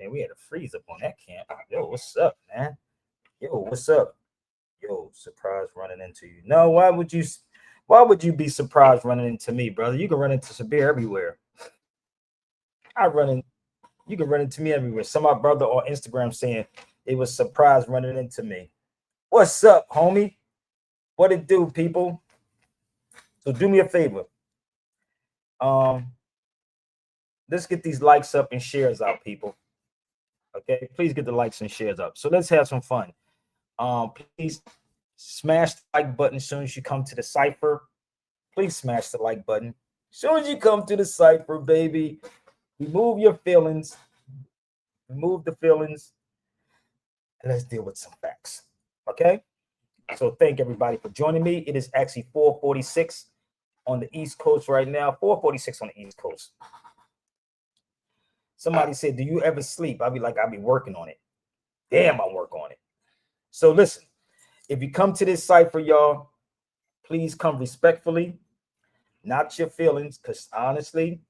Man, we had a freeze up on that camp. Yo, what's up, man? Yo, what's up? Yo, surprise running into you. No, why would you be surprised running into me, brother? You can run into Sabir everywhere. I run in you can run into me everywhere. Some of my brother on Instagram saying it was surprise running into me. What's up, homie? What it do, people? So do me a favor. Um, let's get these likes up and shares out, people. Okay, please get the likes and shares up. So let's have some fun. Please smash the like button as soon as you come to the cipher. Please smash the like button. As soon as you come to the cipher, baby, remove your feelings. Remove the feelings. And let's deal with some facts. Okay? So thank everybody for joining me. It is actually 4:46 on the East Coast right now. 4:46 on the East Coast. Somebody said, "Do you ever sleep?" I'll be like, "I'll be working on it." Damn, I work on it. So listen, if you come to this cipher, y'all, please come respectfully, not your feelings, because honestly,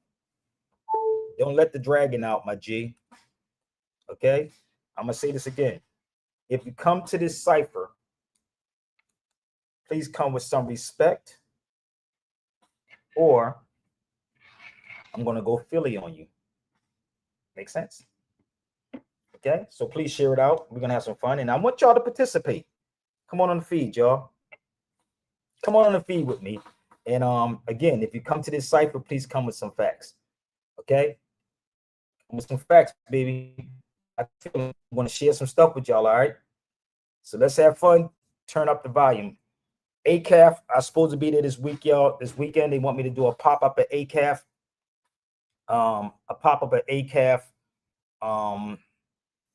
don't let the dragon out, my G. Okay? I'm going to say this again. If you come to this cipher, please come with some respect, or I'm going to go Philly on you. Make sense? Okay? So please share it out. We're going to have some fun, and I want y'all to participate. Come on the feed, y'all. Come on the feed with me. And again, if you come to this cipher, please come with some facts. Okay? With some facts, baby. I want to share some stuff with y'all, all right? So let's have fun. Turn up the volume. ACAF, I'm supposed to be there this week, y'all. This weekend, they want me to do a pop-up at ACAF.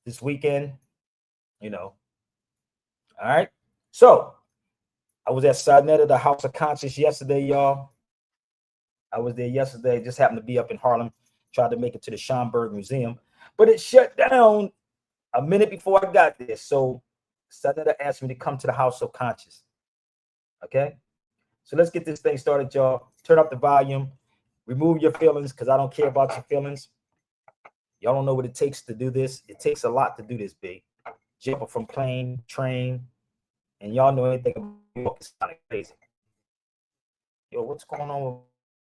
This weekend, you know. All right. So I was at saneter, the House of Consciousness yesterday, y'all. I was there yesterday. Just happened to be up in Harlem. Tried to make it to the Schomburg Museum, but it shut down a minute before I got there. So saneter asked me to come to the House of Consciousness. Okay. So let's get this thing started, y'all. Turn up the volume. Remove your feelings, because I don't care about your feelings. Y'all don't know what it takes to do this. It takes a lot to do this, big. Jumping from plane, train, and y'all know anything about it's kind of crazy. Yo, what's going on with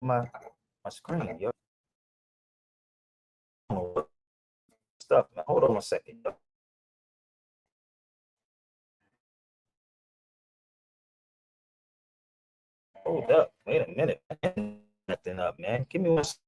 my screen, yo? Stuff, man. Hold on a second, yo. Hold up. Wait a minute. Nothing up, man. Give me one second.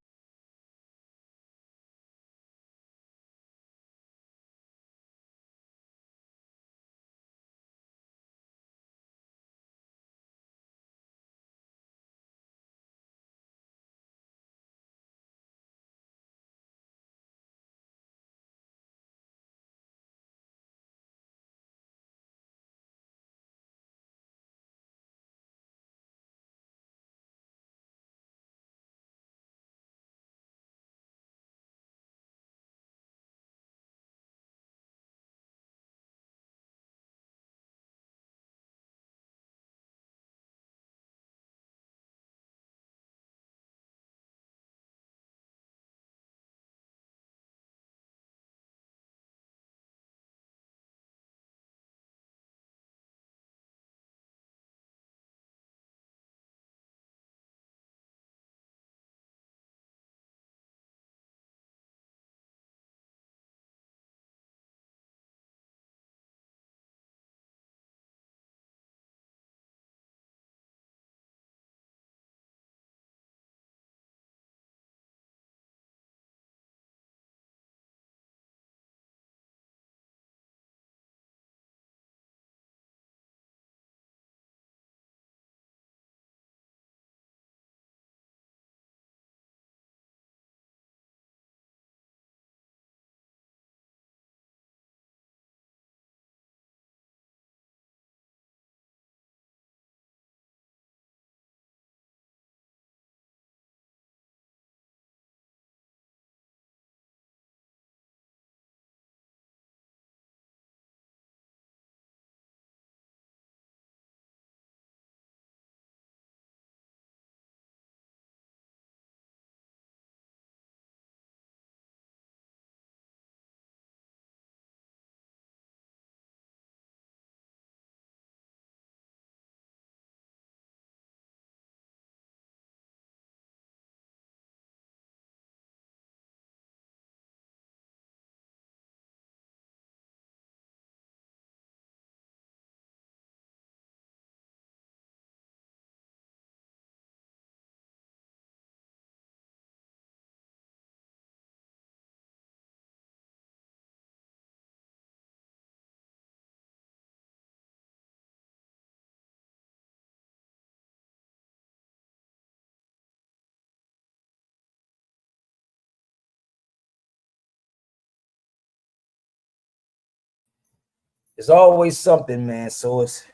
It's always something, man. So it's,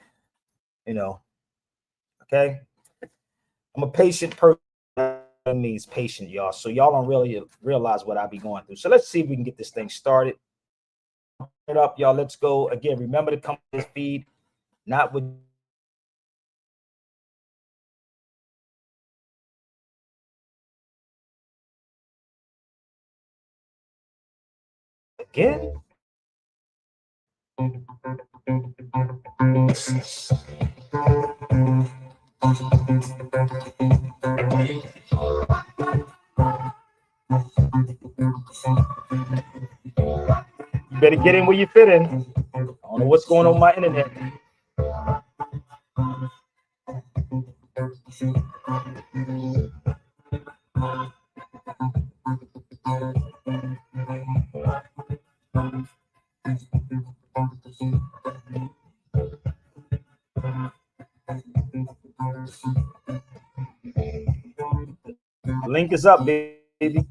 you know, okay. I'm a patient person. That means patient, y'all. So y'all don't really realize what I be going through. So let's see if we can get this thing started. It up, y'all. Let's go again. Remember to come to this feed, not with again. You better get in where you fit in. I don't know what's going on with my internet. Link is up, baby.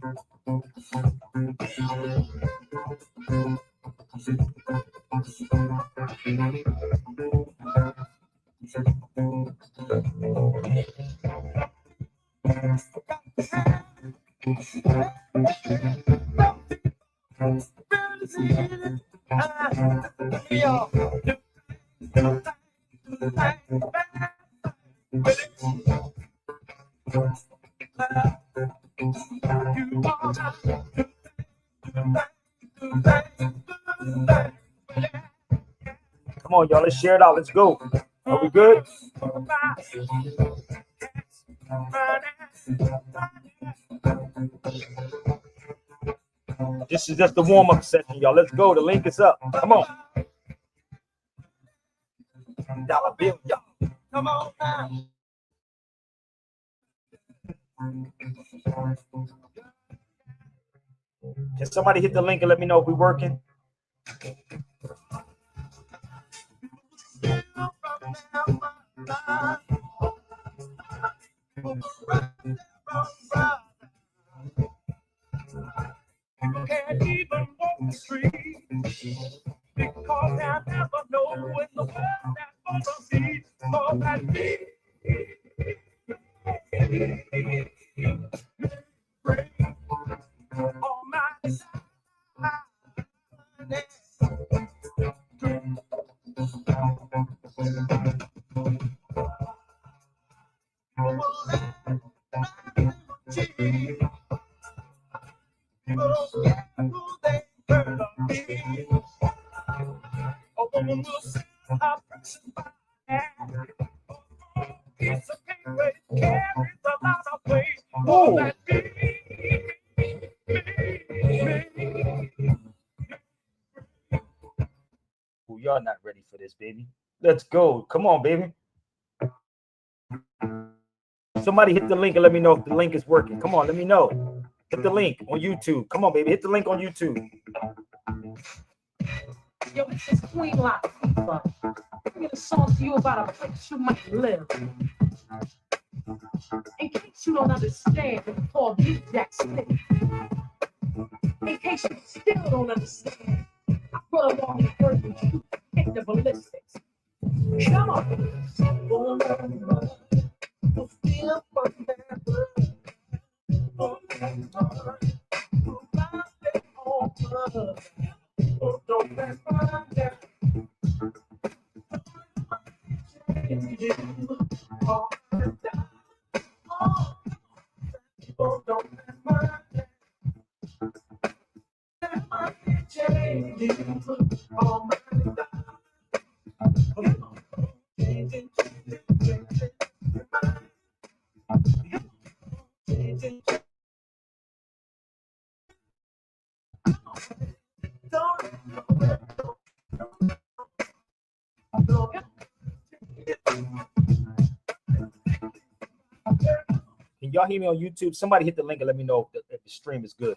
Come on, y'all. Let's share it out. Let's go. Are we good? This is just the warm-up session, y'all. Let's go. The link is up. Come on. Dollar bill, y'all. Come on now. Can somebody hit the link and let me know if we're working? Can't even walk the street because I never know when the world that's gonna be for that me. All my people don't get who they heard of me. A woman will say I'm pressing by. Piece of paper carries a lot of weight. Oh, that Ooh, y'all not ready for this, baby. Let's go. Come on, baby. Somebody hit the link and let me know if the link is working. Come on, let me know. Hit the link on YouTube. Come on, baby. Hit the link on YouTube. Yo, this is Queen Latifah. I'm gonna song to you about a place you might live. In case you don't understand, it's called Beat Jack Smith. In case you still don't understand, I put along the version to hit the ballistics. Come on. Can y'all hear me on YouTube? Somebody hit the link and let me know if the stream is good.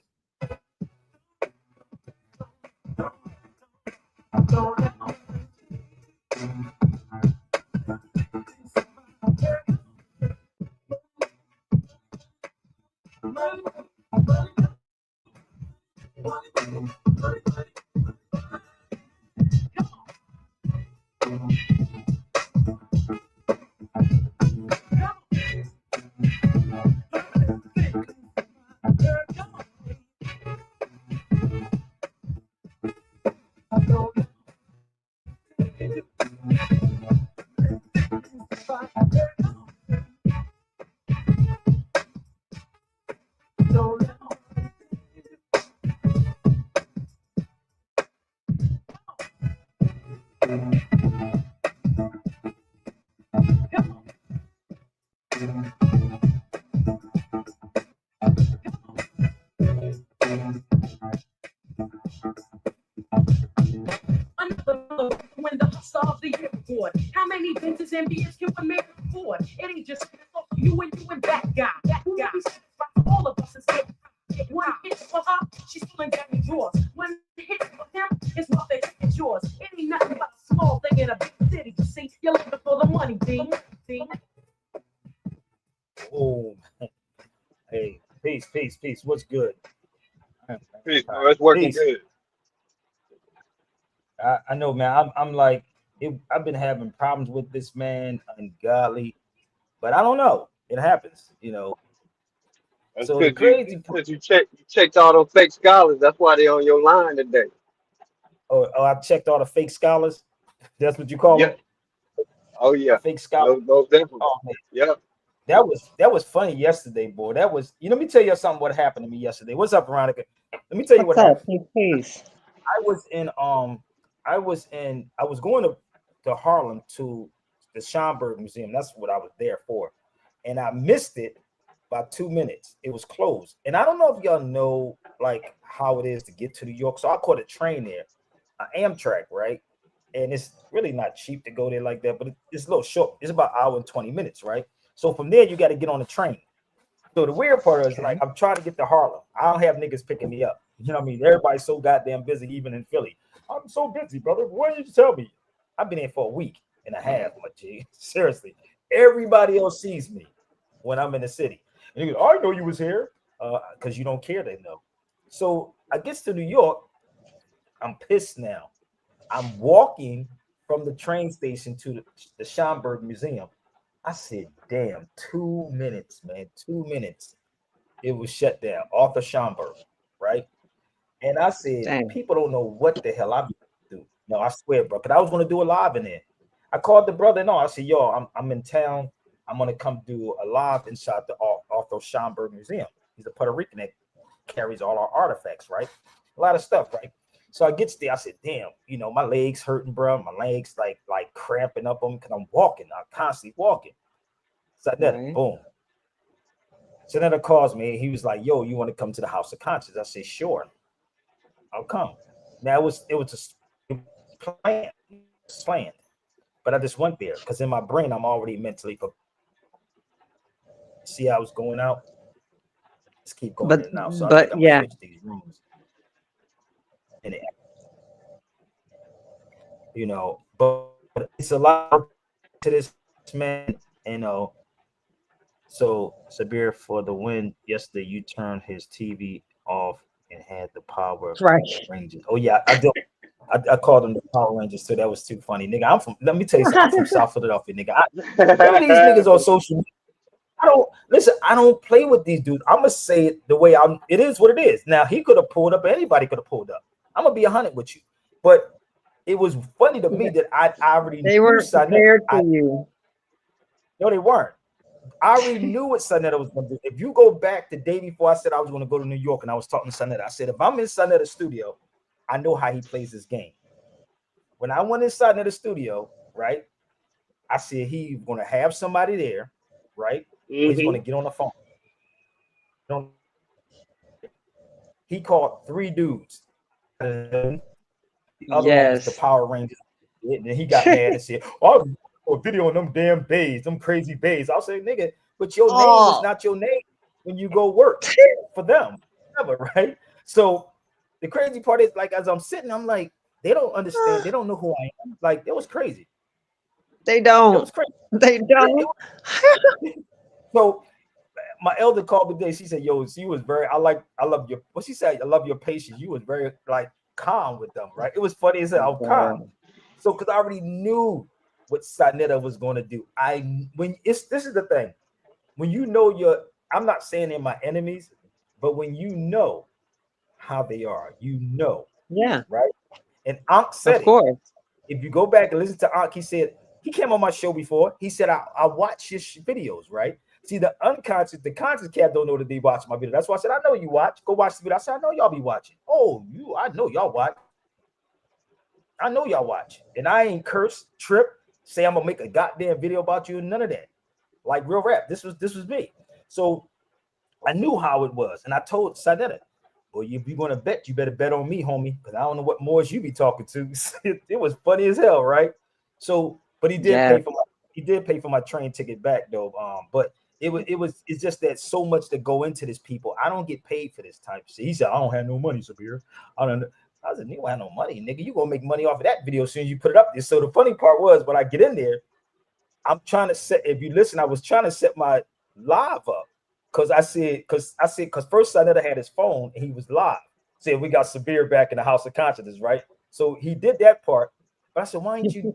Another when the hustle of the year award. How many Benzes and beers can one man afford? It ain't just you and that guy. That guy. All of us is getting one hit for her, she's feeling down your drawers. One hit for him, it's what they it's yours. It ain't nothing but a small thing in a big city. You see, you're looking for the money, B. Oh, hey, peace. What's good? Peace, bro. It's working Peace. good. I know, man. I'm like, I've been having problems with this man, ungodly, but I don't know. It happens, you know. That's So the because you crazy part, because you checked all those fake scholars. That's why they on your line today. I checked all the fake scholars. That's what you call Yeah. them, Oh yeah. fake scholars. Those definitely. Oh man, Yeah. that was funny yesterday, boy. That was, let me tell you something. What happened to me yesterday? What's up, Veronica? Let me tell you what What's up? happened. Peace. I was in I was going to Harlem to the Schomburg Museum. That's what I was there for. And I missed it by 2 minutes. It was closed. And I don't know if y'all know like how it is to get to New York. So I caught a train there, an Amtrak, right? And it's really not cheap to go there like that, but it's a little short. It's about an hour and 20 minutes, right? So from there, you got to get on the train. So the weird part is like Okay. I'm trying to get to Harlem. I don't have niggas picking me up. You know what I mean? Everybody's so goddamn busy, even in Philly. I'm so busy, brother. Why didn't you tell me? I've been here for a week and a half, my G. Seriously. Everybody else sees me when I'm in the city. And you go, I know you was here. Because you don't care, they know. So I gets to New York. I'm pissed now. I'm walking from the train station to the Schomburg Museum. I said, damn, 2 minutes, man. 2 minutes. It was shut down. Arthur Schomburg, right? And I said, Dang. people don't know what the hell I'm gonna do. No, I swear, bro. Because I was gonna do a live in there. I called the brother. No, I said, yo, I'm in town. I'm gonna come do a live inside the Arthur Schomburg Museum. He's a Puerto Rican that carries all our artifacts, right? A lot of stuff, right? So I gets there. I said, damn, you know, my legs hurting, bro. My legs like cramping up them because I'm walking. I'm constantly walking. So then, Right. boom. So then it calls me. He was like, yo, you want to come to the House of Consciousness? I said, sure, I'll come. Now it was a planned, but I just went there because in my brain I'm already mentally see how it's going out. Just keep going in and out. So I think I'm gonna Yeah. switch these rooms. And you know, but it's a lot to this man, you know. So Sabir, for the win yesterday, you turned his TV off and had the Power Right. Rangers. Oh yeah, I do. I called them the Power Rangers too. That was too funny, nigga. Let me tell you something. I'm from South Philadelphia, nigga. None of these niggas on social media. I don't listen. I don't play with these dudes. I'm gonna say it the way I'm. It is what it is. Now he could have pulled up. Anybody could have pulled up. I'm gonna be 100 with you. But it was funny to me that I already They knew weren't Sanet. prepared for you. No, they weren't. I already knew what Sanetta was going to do. If you go back the day before I said I was going to go to New York and I was talking to Sanetta, I said, if I'm in Sanetta's studio, I know how he plays this game. When I went inside of the studio, right, I said he's going to have somebody there, right? Or he's going to get on the phone. He called 3 dudes. The other one was the Yes. Power Rangers. And he got mad and said, oh, video on them damn bays, them crazy bays. I'll say, nigga, but your name is Oh. not your name when you go work for them, ever, right? So the crazy part is, like, as I'm sitting, I'm like, they don't understand. They don't know who I am. Like, it was crazy. They It don't. was crazy. They don't. So my elder called me today. She said, yo, she was very, I love your, what she said, I love your patience. You was very, like, calm with them, right? It was funny as hell. I was calm. So, because I already knew what Sanetta was going to do. This is the thing. When you know I'm not saying they're my enemies, but when you know how they are, you know, Yeah. right? And Ankh said Of course. if you go back and listen to Ankh, he said, he came on my show before. He said, I watch his videos, right? See, the conscious cat don't know that they watch my video. That's why I said, I know you watch. Go watch the video. I said, I know y'all be watching. Oh, I know y'all watch. I know y'all watch. And I ain't curse, trip, say I'm gonna make a goddamn video about you, none of that. Like real rap. This was me. So I knew how it was. And I told Sanetta, Well, if you're gonna bet, you better bet on me, homie, because I don't know what Moors you be talking to. It was funny as hell, right? So, but Yeah. he did pay for my train ticket back though. But it's just that so much to go into this, people. I don't get paid for this type of shit. He said, I don't have no money, Sabir. I don't know. I said, you don't have no money, nigga. You gonna make money off of that video as soon as you put it up there. So the funny part was when I get in there, I'm trying to set, if you listen, I was trying to set my live up. Because first I never had his phone and he was live. Said we got Sabir back in the House of Consciousness, right? So he did that part. But I said, why ain't you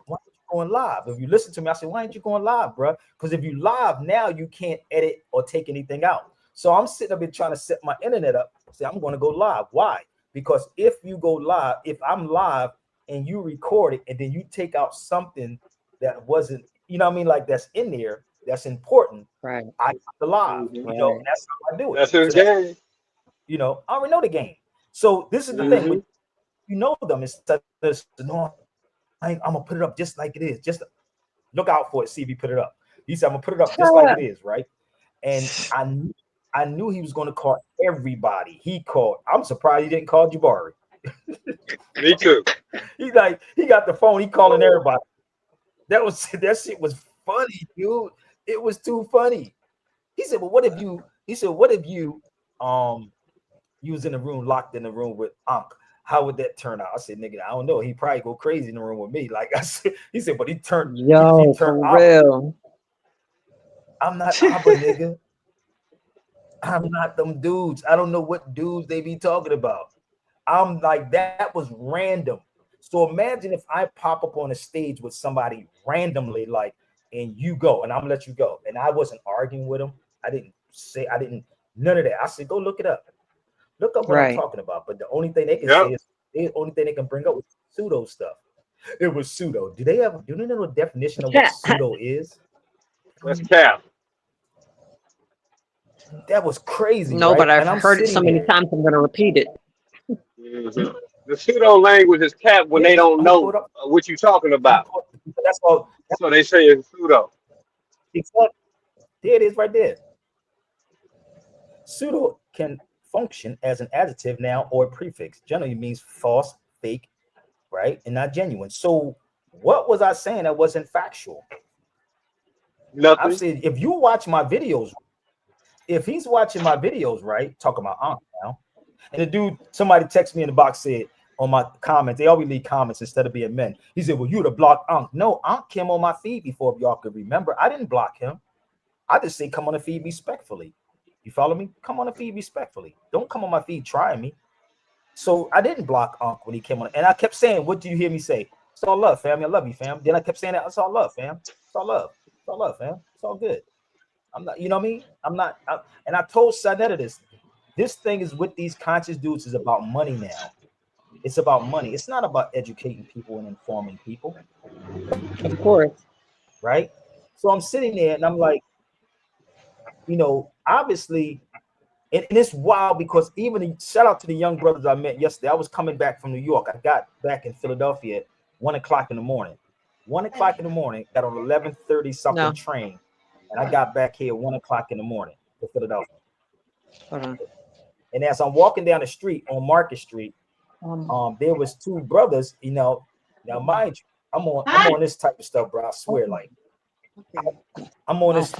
going live? If you listen to me, I said, why ain't you going live, bro? Because if you live now, you can't edit or take anything out. So I'm sitting up here trying to set my internet up. Say, I'm going to go live. Why? Because if you go live, if I'm live and you record it and then you take out something that wasn't, you know what I mean, like that's in there, that's important, Right. I got the live, Mhm. you know, and that's how I do it. That's his So game. you know, I already know the game. So this is the thing, when you know them, it's no, I'm gonna put it up just like it is. Just look out for it, see if he put it up. He said, I'm gonna put it up just like it is, right? And I knew he was gonna call everybody. He called. I'm surprised he didn't call Jabari. Me too. He got the phone, he calling everybody. That shit was funny, dude. It was too funny. He said, well, what if you you was in the room, locked in the room with Ankh? How would that turn out? I said, nigga, I don't know. He probably go crazy in the room with me. Like I said, he said, but he turned Yo, turned for Abba. real. I'm not Abba, nigga. I'm not them dudes. I don't know what dudes they be talking about. I'm like, that was random. So imagine if I pop up on a stage with somebody randomly, like, and you go, and I'm gonna let you go. And I wasn't arguing with him. I didn't, none of that. I said, go look it up. Look up what I'm Right. talking about. But the only thing they can Yep. say is the only thing they can bring up is pseudo stuff. It was pseudo. Do they know the definition of what pseudo is? That's Cap. That was crazy, No, but right? I've And I'm heard it so sitting many here. times I'm gonna repeat it. Mhm. The pseudo language is Cap when Yeah, they don't I'm gonna pull know it up. what you're talking about. That's all. So they say it's pseudo. Exactly. There it is right there. Pseudo can function as an adjective, noun, or prefix. Generally means false, fake, right, and not genuine. So what was I saying that wasn't factual? I've Nothing. said if you watch my videos, if he's watching my videos, right, talking about Ankh now, and the dude, somebody texted me in the box, said on my comments, they always leave comments instead of being men. He said, well, you'd have blocked Ankh. No, Ankh came on my feed before, if y'all could remember. I didn't block him. I just say come on the feed respectfully. You follow me? Come on the feed respectfully. Don't come on my feed trying me. So I didn't block Ankh when he came on. And I kept saying, what do you hear me say? It's all love, fam. I love you, fam. Then I kept saying that it's all love, fam. It's all love. It's all love, fam. It's all good. I'm not, you know what I mean? And I told Saneter this. This thing is with these conscious dudes is about money now. It's about money. It's not about educating people and informing people, Of course. right? So I'm sitting there and I'm like, you know, obviously, and it's wild because even shout out to the young brothers I met yesterday. I was coming back from New York. I got back in Philadelphia at 1:00 in the morning. 1:00 in the morning, got on 11:30 something No. train, and I got back here at 1:00 in the morning to Philadelphia. Hold on. And as I'm walking down the street on Market Street, there was two brothers, you know. Now, mind you, I'm on this type of stuff, bro. I swear, like I'm on this.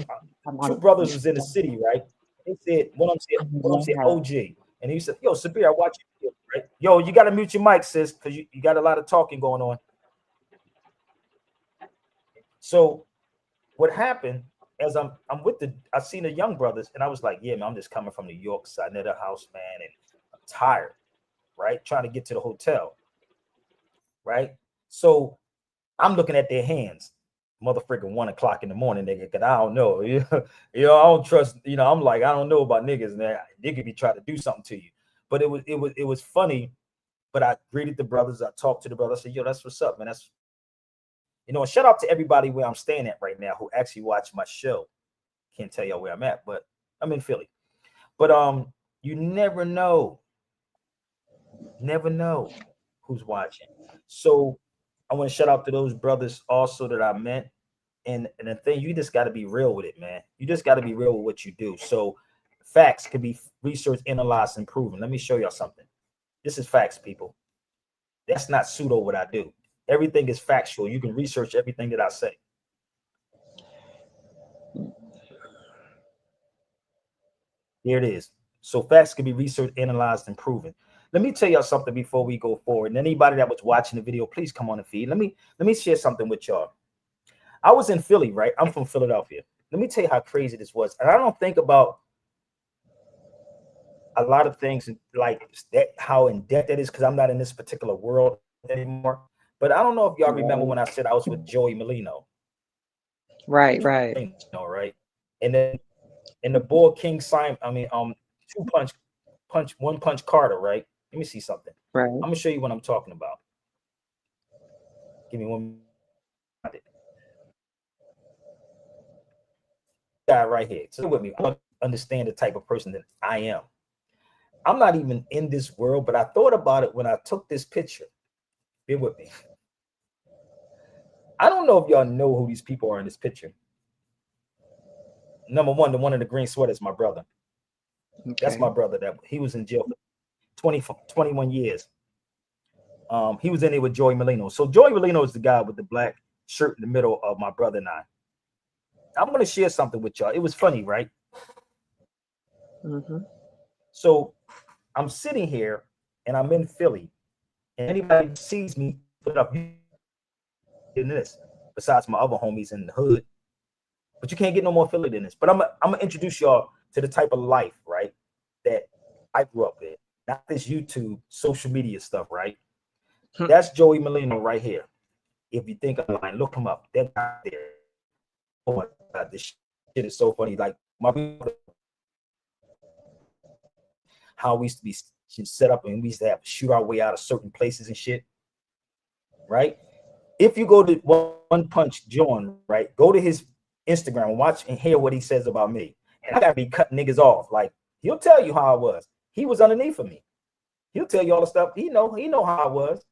Two brothers was in the city, right? They said one of them said OG, and he said, "Yo, Sabir, I watch you, right? Yo, you gotta mute your mic, sis, because you got a lot of talking going on." So what happened as I'm with I seen the young brothers, and I was like, yeah, man, I'm just coming from New York side near the house, man, and I'm tired, right? Trying to get to the hotel, right? So I'm looking at their hands, motherfucking 1:00 in the morning, nigga. Cause I don't know, you know, I don't trust, you know. I'm like, I don't know about niggas, man. They could be trying to do something to you, but it was funny. But I greeted the brothers. I talked to the brothers. I said, yo, that's what's up, man. That's, you know, and shout out to everybody where I'm staying at right now who actually watch my show. Can't tell y'all where I'm at, but I'm in Philly. But you never know who's watching. So I want to shout out to those brothers also that I met. And the thing, you just got to be real with it, man. You just got to be real with what you do. So facts can be researched, analyzed, and proven. Let me show y'all something. This is facts, people. That's not pseudo what I do. Everything is factual. You can research everything that I say. Here it is. So facts can be researched, analyzed, and proven. Let me tell y'all something before we go forward. And anybody that was watching the video, please come on the feed. Let me share something with y'all. I was in Philly, right? I'm from Philadelphia. Let me tell you how crazy this was. And I don't think about a lot of things like that, how in depth that is, because I'm not in this particular world anymore. But I don't know if y'all remember when I said I was with Joey Molino. Right. You know, right? And then in the Bull King Simon, two punch, one punch Carter, right? Let me see something. Right. I'm gonna show you what I'm talking about. Give me one minute. Guy right here. So with me, I don't understand the type of person that I am. I'm not even in this world, but I thought about it when I took this picture. Bear with me. I don't know if y'all know who these people are in this picture. Number one, the one in the green sweater is my brother. Okay. That's my brother. That he was in jail for 21 years. He was in there with Joey Molino. So Joey Molino is the guy with the black shirt in the middle of my brother and I. I'm going to share something with y'all. It was funny, right? Mm-hmm. So I'm sitting here and I'm in Philly. And anybody who sees me put up in this, besides my other homies in the hood. But you can't get no more Philly than this. But I'm gonna introduce y'all to the type of life, right, that I grew up in. Not this YouTube, social media stuff, right? That's Joey Molino right here. If you think I'm lying, look him up. That guy there. Oh my God, this shit is so funny. Like how we used to be set up and we used to have to shoot our way out of certain places and shit, right? If you go to One Punch John, right, go to his Instagram and watch and hear what he says about me. And I gotta be cutting niggas off. Like, he'll tell you how I was. He was underneath of me. He'll tell you all the stuff. He know how I was.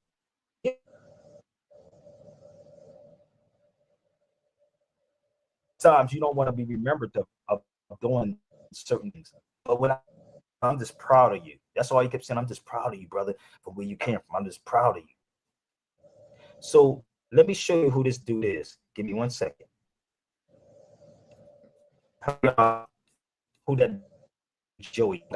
Sometimes you don't want to be remembered of doing certain things. But when I'm just proud of you. That's all he kept saying. I'm just proud of you, brother, from where you came from. I'm just proud of you. So let me show you who this dude is. Give me 1 second. Who that Joey?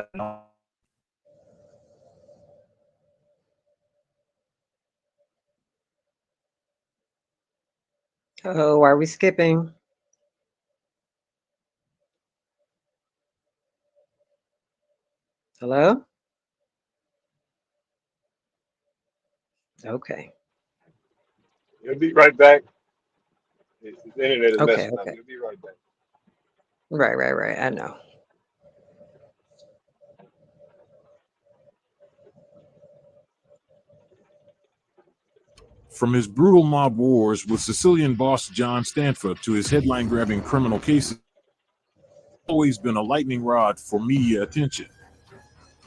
Oh, are we skipping? Hello? Okay. You'll be right back. His internet is Okay. messing up. You'll be right back. Right. I know. From his brutal mob wars with Sicilian boss John Stanford to his headline-grabbing criminal cases, always been a lightning rod for media attention.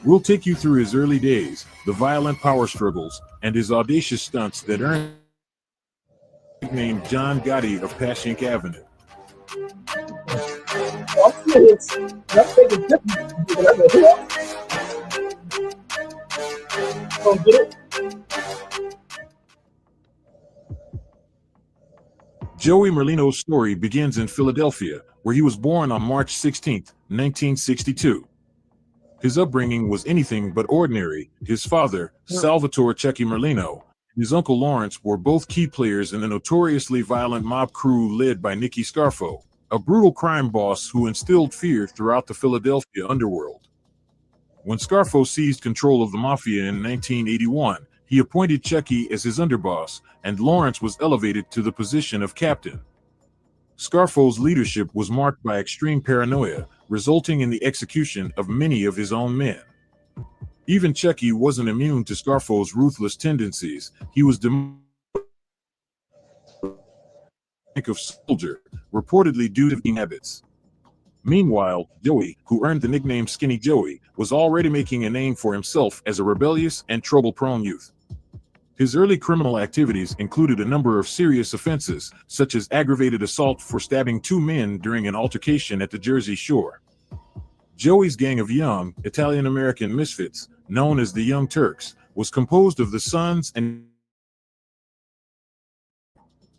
We'll take you through his early days, the violent power struggles, and his audacious stunts that earned the nickname John Gotti of Passyunk Avenue. Joey Molino's story begins in Philadelphia, where he was born on March 16, 1962. His upbringing was anything but ordinary. His father, Salvatore Checky Merlino, and his uncle Lawrence were both key players in a notoriously violent mob crew led by Nicky Scarfo, a brutal crime boss who instilled fear throughout the Philadelphia underworld. When Scarfo seized control of the mafia in 1981, he appointed Checky as his underboss, and Lawrence was elevated to the position of captain. Scarfo's leadership was marked by extreme paranoia, resulting in the execution of many of his own men. Even Checky wasn't immune to Scarfo's ruthless tendencies. He was of soldier, reportedly due to habits. Meanwhile, Joey, who earned the nickname Skinny Joey, was already making a name for himself as a rebellious and trouble-prone youth. His early criminal activities included a number of serious offenses, such as aggravated assault for stabbing 2 men during an altercation at the Jersey Shore. Joey's gang of young Italian-American misfits, known as the Young Turks, was composed of the sons and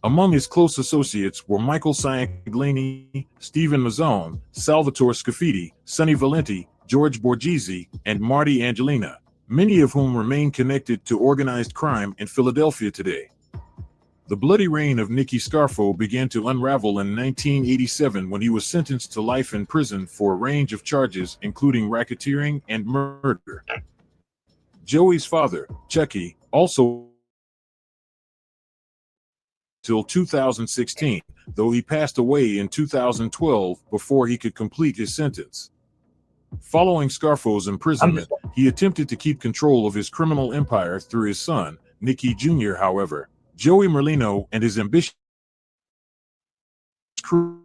among his close associates were Michael Ciancaglini, Stephen Mazzone, Salvatore Scafidi, Sonny Valenti, George Borghese, and Marty Angelina, many of whom remain connected to organized crime in Philadelphia today. The bloody reign of Nicky Scarfo began to unravel in 1987 when he was sentenced to life in prison for a range of charges including racketeering and murder. Joey's father, Chucky, also till 2016, though he passed away in 2012 before he could complete his sentence. Following Scarfo's imprisonment, he attempted to keep control of his criminal empire through his son, Nicky Jr. However, Joey Merlino and his ambitious crew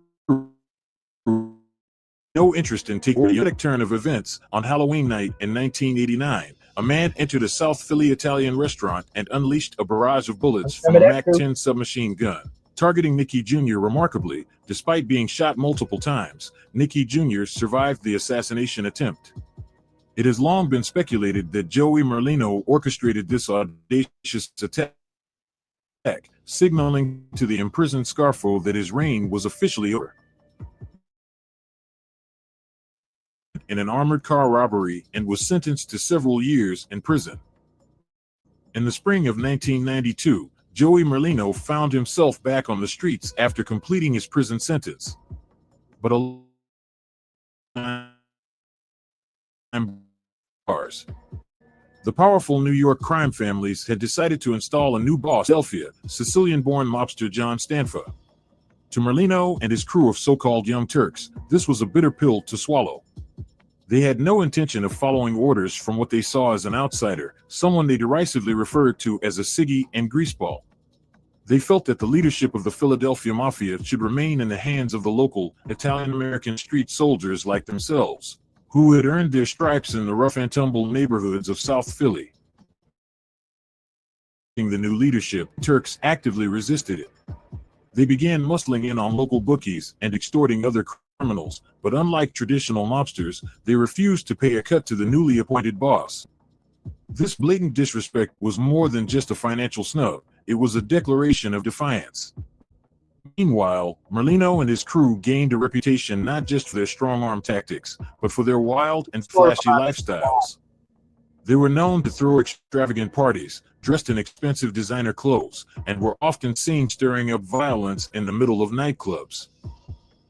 no interest in taking a unique turn of events. On Halloween night in 1989, a man entered a South Philly Italian restaurant and unleashed a barrage of bullets from a MAC-10 submachine gun, targeting Nicky Jr. Remarkably, despite being shot multiple times, Nicky Jr. survived the assassination attempt. It has long been speculated that Joey Merlino orchestrated this audacious attack, signaling to the imprisoned Scarfo that his reign was officially over. In an armored car robbery and was sentenced to several years in prison. In the spring of 1992, Joey Merlino found himself back on the streets after completing his prison sentence. But bars. The powerful New York crime families had decided to install a new boss in Philadelphia, Sicilian-born mobster John Stanfa. To Merlino and his crew of so-called Young Turks, this was a bitter pill to swallow. They had no intention of following orders from what they saw as an outsider, someone they derisively referred to as a ciggy and greaseball. They felt that the leadership of the Philadelphia Mafia should remain in the hands of the local Italian-American street soldiers like themselves, who had earned their stripes in the rough-and-tumble neighborhoods of South Philly. The new leadership, Turks actively resisted it. They began muscling in on local bookies and extorting other criminals, but unlike traditional mobsters, they refused to pay a cut to the newly appointed boss. This blatant disrespect was more than just a financial snub, it was a declaration of defiance. Meanwhile, Merlino and his crew gained a reputation not just for their strong-arm tactics, but for their wild and flashy lifestyles. They were known to throw extravagant parties, dressed in expensive designer clothes, and were often seen stirring up violence in the middle of nightclubs.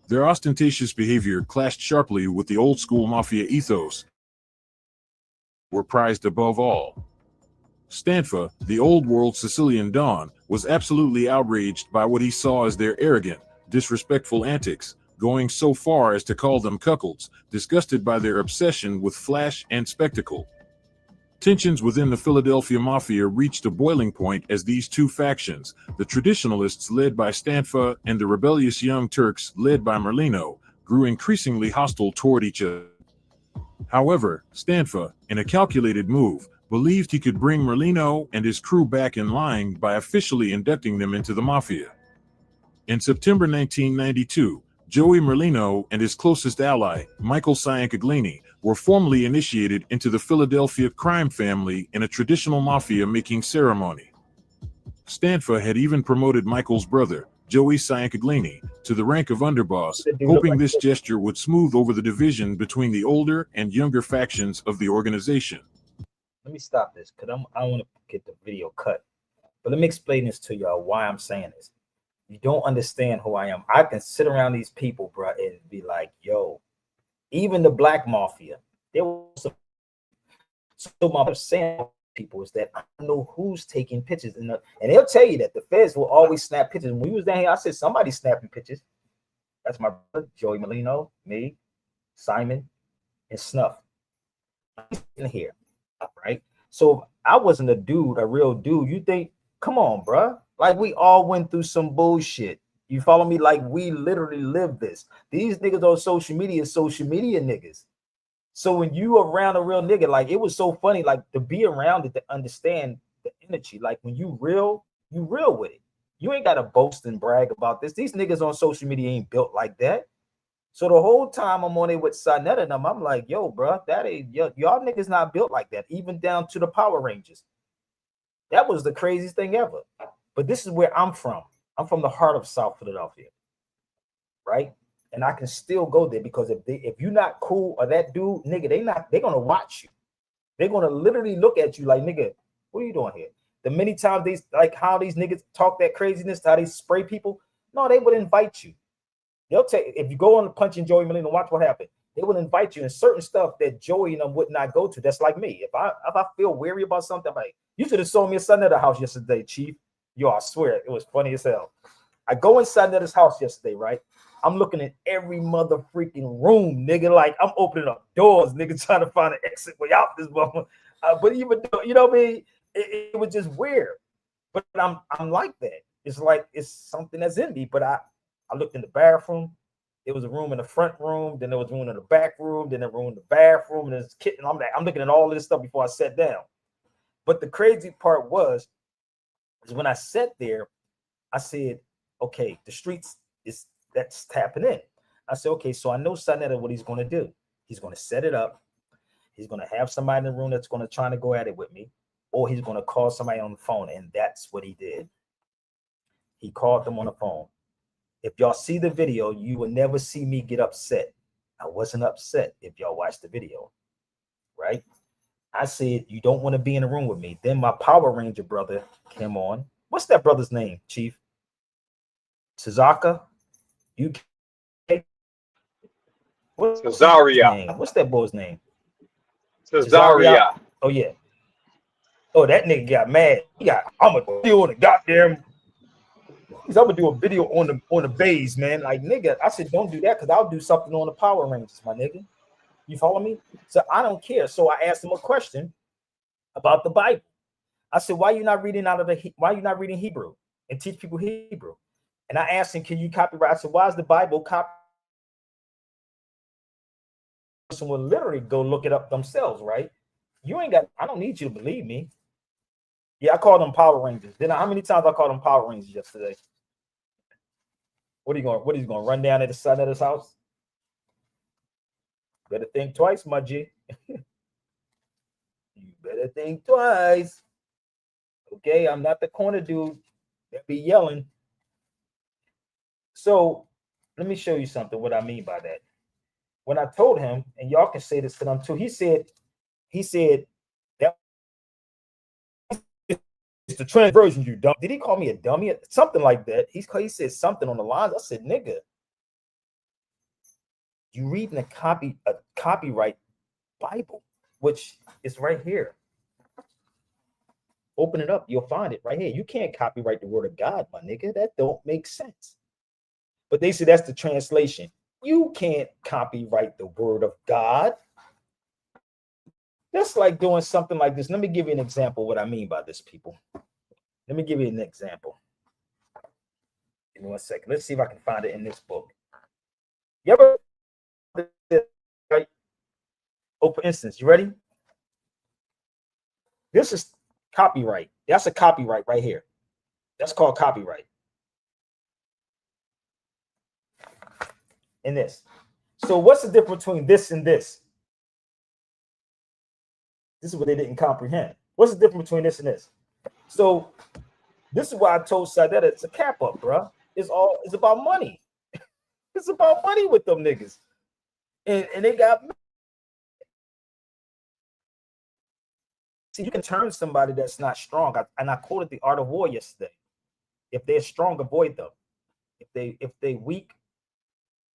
Their ostentatious behavior clashed sharply with the old-school mafia ethos, were prized above all. Stanfa, the old-world Sicilian Don, was absolutely outraged by what he saw as their arrogant, disrespectful antics, going so far as to call them cuckolds, disgusted by their obsession with flash and spectacle. Tensions within the Philadelphia Mafia reached a boiling point as these two factions, the traditionalists led by Stanfa and the rebellious Young Turks led by Merlino, grew increasingly hostile toward each other. However, Stanfa, in a calculated move, believed he could bring Merlino and his crew back in line by officially inducting them into the Mafia. In September 1992, Joey Merlino and his closest ally, Michael Ciancaglini, were formally initiated into the Philadelphia crime family in a traditional mafia-making ceremony. Stanfa had even promoted Michael's brother, Joey Ciancaglini, to the rank of underboss, hoping this gesture would smooth over the division between the older and younger factions of the organization. Let me stop this because I want to get the video cut. But let me explain this to y'all why I'm saying this. You don't understand who I am. I can sit around these people, bro, and be like, yo, even the black mafia, there was so my saying people is that I know who's taking pictures, and they'll tell you that the feds will always snap pictures. When we was down here, I said somebody's snapping pictures. That's my brother, Joey Merlino, me, Simon, and Snuff in here, right? So I wasn't a real dude. You think, come on, bro. Like we all went through some bullshit. You follow me? Like we literally lived this. These niggas on social media niggas. So when you around a real nigga, like it was so funny, like to be around it, to understand the energy. Like when you real with it. You ain't got to boast and brag about this. These niggas on social media ain't built like that. So the whole time I'm on it with Saneter and them, I'm like, yo, bro, that ain't y'all niggas not built like that, even down to the Power Rangers. That was the craziest thing ever. But this is where I'm from. I'm from the heart of South Philadelphia, right? And I can still go there because if you're not cool or that dude, nigga, they're gonna watch you. They're gonna literally look at you like, nigga, what are you doing here? The many times they like how these niggas talk that craziness, how they spray people. No, they would invite you. They'll take if you go on punching Joey Molina, watch what happened. They would invite you in certain stuff that Joey and them would not go to. That's like me. If I feel weary about something, I'm like, you should have sold me a Saneter house yesterday, Chief. Yo, I swear it was funny as hell. I go inside Saneter's house yesterday, right? I'm looking at every mother freaking room, nigga. Like I'm opening up doors, nigga, trying to find an exit way out this moment. But even though, you know what I mean, it was just weird. But I'm like that. It's like it's something that's in me. But I looked in the bathroom. There was a room in the front room. Then there was a room in the back room. Then a room in the bathroom. And there's a kitchen. I'm looking at all of this stuff before I sat down. But the crazy part is when I sat there, I said, okay, the streets that's tapping in. I said, okay, so I know Saneter what he's going to do. He's going to set it up. He's going to have somebody in the room that's going to try to go at it with me, or he's going to call somebody on the phone. And that's what he did. He called them on the phone. If y'all see the video, you will never see me get upset. I wasn't upset if y'all watch the video, right? I said, you don't want to be in the room with me. Then my Power Ranger brother came on. What's that brother's name, Chief? Tazaka? UK? What's Cesaria. What's that boy's name? Cesaria. Oh, yeah. Oh, that nigga got mad. I'm gonna do on the goddamn. I'm gonna do a video on the bays, man. Like, nigga, I said, don't do that because I'll do something on the Power Rangers, my nigga. You follow me? So I don't care. So I asked him a question about the Bible. I said, why you not reading reading Hebrew and teach people Hebrew? And I asked him, can you copyright? I said, why is the Bible copyright? Someone will literally go look it up themselves, right? I don't need you to believe me. Yeah, I called them Power Rangers. Then how many times I called them Power Rangers yesterday? What are you going to run down at the side of his house? Better think twice, my G. You better think twice. Okay, I'm not the corner dude that be yelling. So let me show you something, what I mean by that. When I told him, and y'all can say this to them too, he said that it's the trans version, you dumb. Did he call me a dummy? Something like that. He said something on the lines. I said, nigga, you reading a copyright Bible, which is right here. Open it up, you'll find it right here. You can't copyright the word of God, my nigga. That don't make sense. But they say that's the translation. You can't copyright the word of God. That's like doing something like this. Let me give you an example of what I mean by this, people. Let me give you an example. Give me 1 second. Let's see if I can find it in this book. You ever, right? Oh, for instance, you ready? This is copyright. That's a copyright right here. That's called copyright. In this. So what's the difference between this and this? This is what they didn't comprehend. What's the difference between this and this? So this is why I told Saneter it's a cap up, bro. It's about money. It's about money with them niggas. And they got. See, you can turn somebody that's not strong. I quoted the Art of War yesterday. If they're strong, avoid them. If they weak,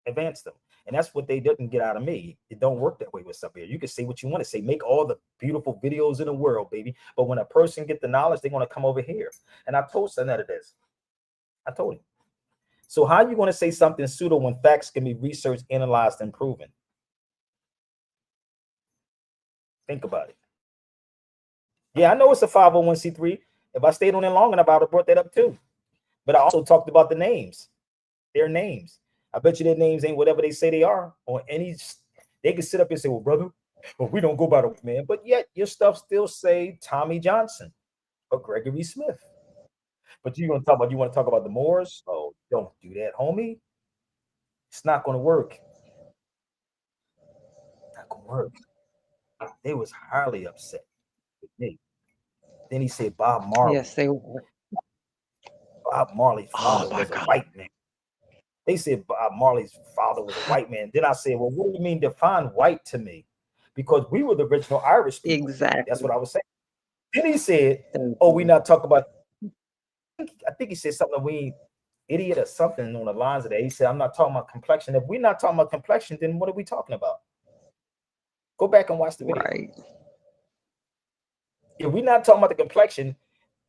advance them. And that's what they didn't get out of me. It don't work that way with stuff here. You can say what you want to say, make all the beautiful videos in the world, baby. But when a person get the knowledge, they're going to come over here. And I told Saneter this. I told him. So how are you going to say something pseudo when facts can be researched, analyzed, and proven? Think about it. Yeah, I know it's a 501c3. If I stayed on it long enough, I would have brought that up too. But I also talked about the names, their names. I bet you their names ain't whatever they say they are. Or they can sit up and say, well, brother, well, we don't go by the man. But yet your stuff still say Tommy Johnson or Gregory Smith. But you want to talk about the Moors? Oh, don't do that, homie. It's not going to work. work. They was highly upset with me. Then he said Bob Marley. Yes, they were. Bob Marley's Oh father my was a God. white man. They said Bob Marley's father was a white man. Then I said, well, what do you mean define white to me? Because we were the original Irish people. That's Exactly. what I was saying. Then he said, Thank oh, we you. not talking about, I think he said something, we idiot or something on the lines of that. He said, I'm not talking about complexion. If we're not talking about complexion, then what are we talking about? Go back and watch the video. Right. If we're not talking about the complexion,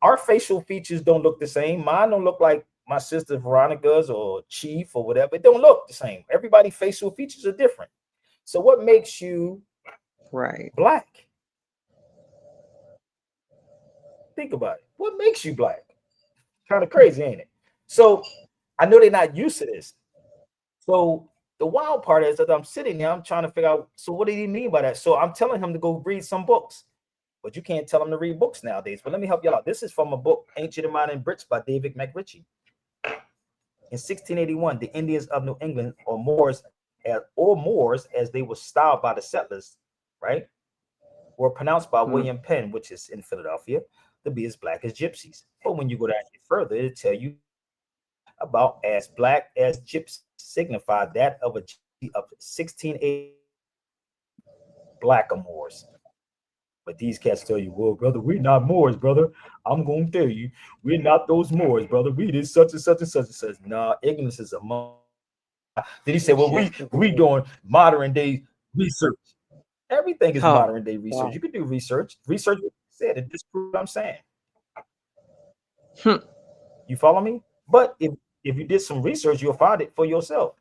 our facial features don't look the same. Mine don't look like my sister Veronica's or Chief or whatever. It don't look the same. Everybody's facial features are different. So what makes you Right. black? Think about it. What makes you black? Kind of crazy, ain't it? So I know they're not used to this. So the wild part is that I'm sitting there, I'm trying to figure out, so what did he mean by that? So I'm telling him to go read some books, but you can't tell him to read books nowadays. But let me help y'all out. This is from a book, Ancient and Modern Brits by David McRitchie. In 1681, the Indians of New England, or Moors, as they were styled by the settlers, right, were pronounced by William Penn, which is in Philadelphia, to be as black as gypsies. But when you go down further, it'll tell you about as black as gypsy signified that of a gypsy of 1680 blackamoors. But these cats tell you, well, brother, we're not Moors, brother. I'm going to tell you, we're not those Moors, brother. We did such and such and such and such. Nah, ignorance is a mother. Then he said, well, we doing modern day research. Everything is modern day research. Wow. You can do research. Research what you said and disprove what I'm saying. You follow me? But if you did some research, you'll find it for yourself.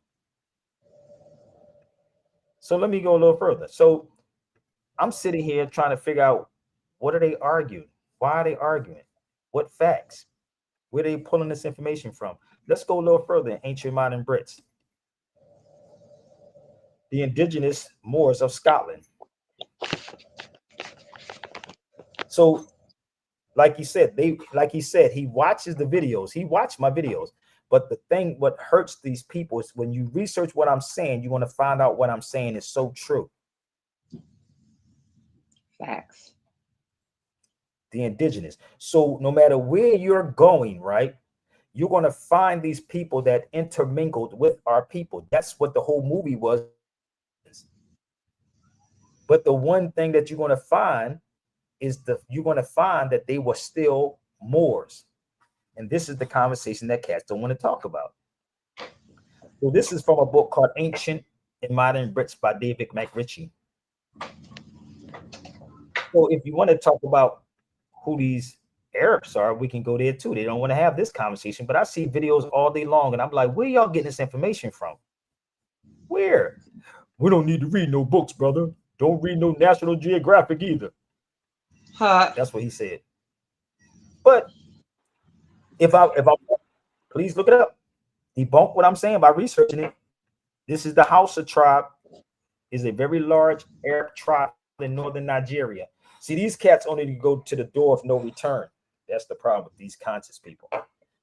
So let me go a little further. So I'm sitting here trying to figure out, what are they arguing? Why are they arguing? What facts? Where are they pulling this information from? Let's go a little further in Ancient Modern Brits. The indigenous Moors of Scotland. So like he said, he watches the videos. He watched my videos. But the thing, what hurts these people is when you research what I'm saying, you want to find out what I'm saying is so true. Facts. The indigenous. So no matter where you're going, right, you're going to find these people that intermingled with our people. That's what the whole movie was. But the one thing that you're going to find is you're going to find that they were still Moors. And this is the conversation that cats don't want to talk about. So this is from a book called Ancient and Modern Brits by David McRitchie. So if you want to talk about who these Arabs are, we can go there too. They don't want to have this conversation, but I see videos all day long and I'm like, where y'all getting this information from? Where? We don't need to read no books, brother. Don't read no National Geographic either. That's what he said. But if I please look it up, debunk what I'm saying by researching it. This is the Hausa tribe, is a very large Arab tribe in northern Nigeria. See, these cats only go to the door of no return. That's the problem with these conscious people.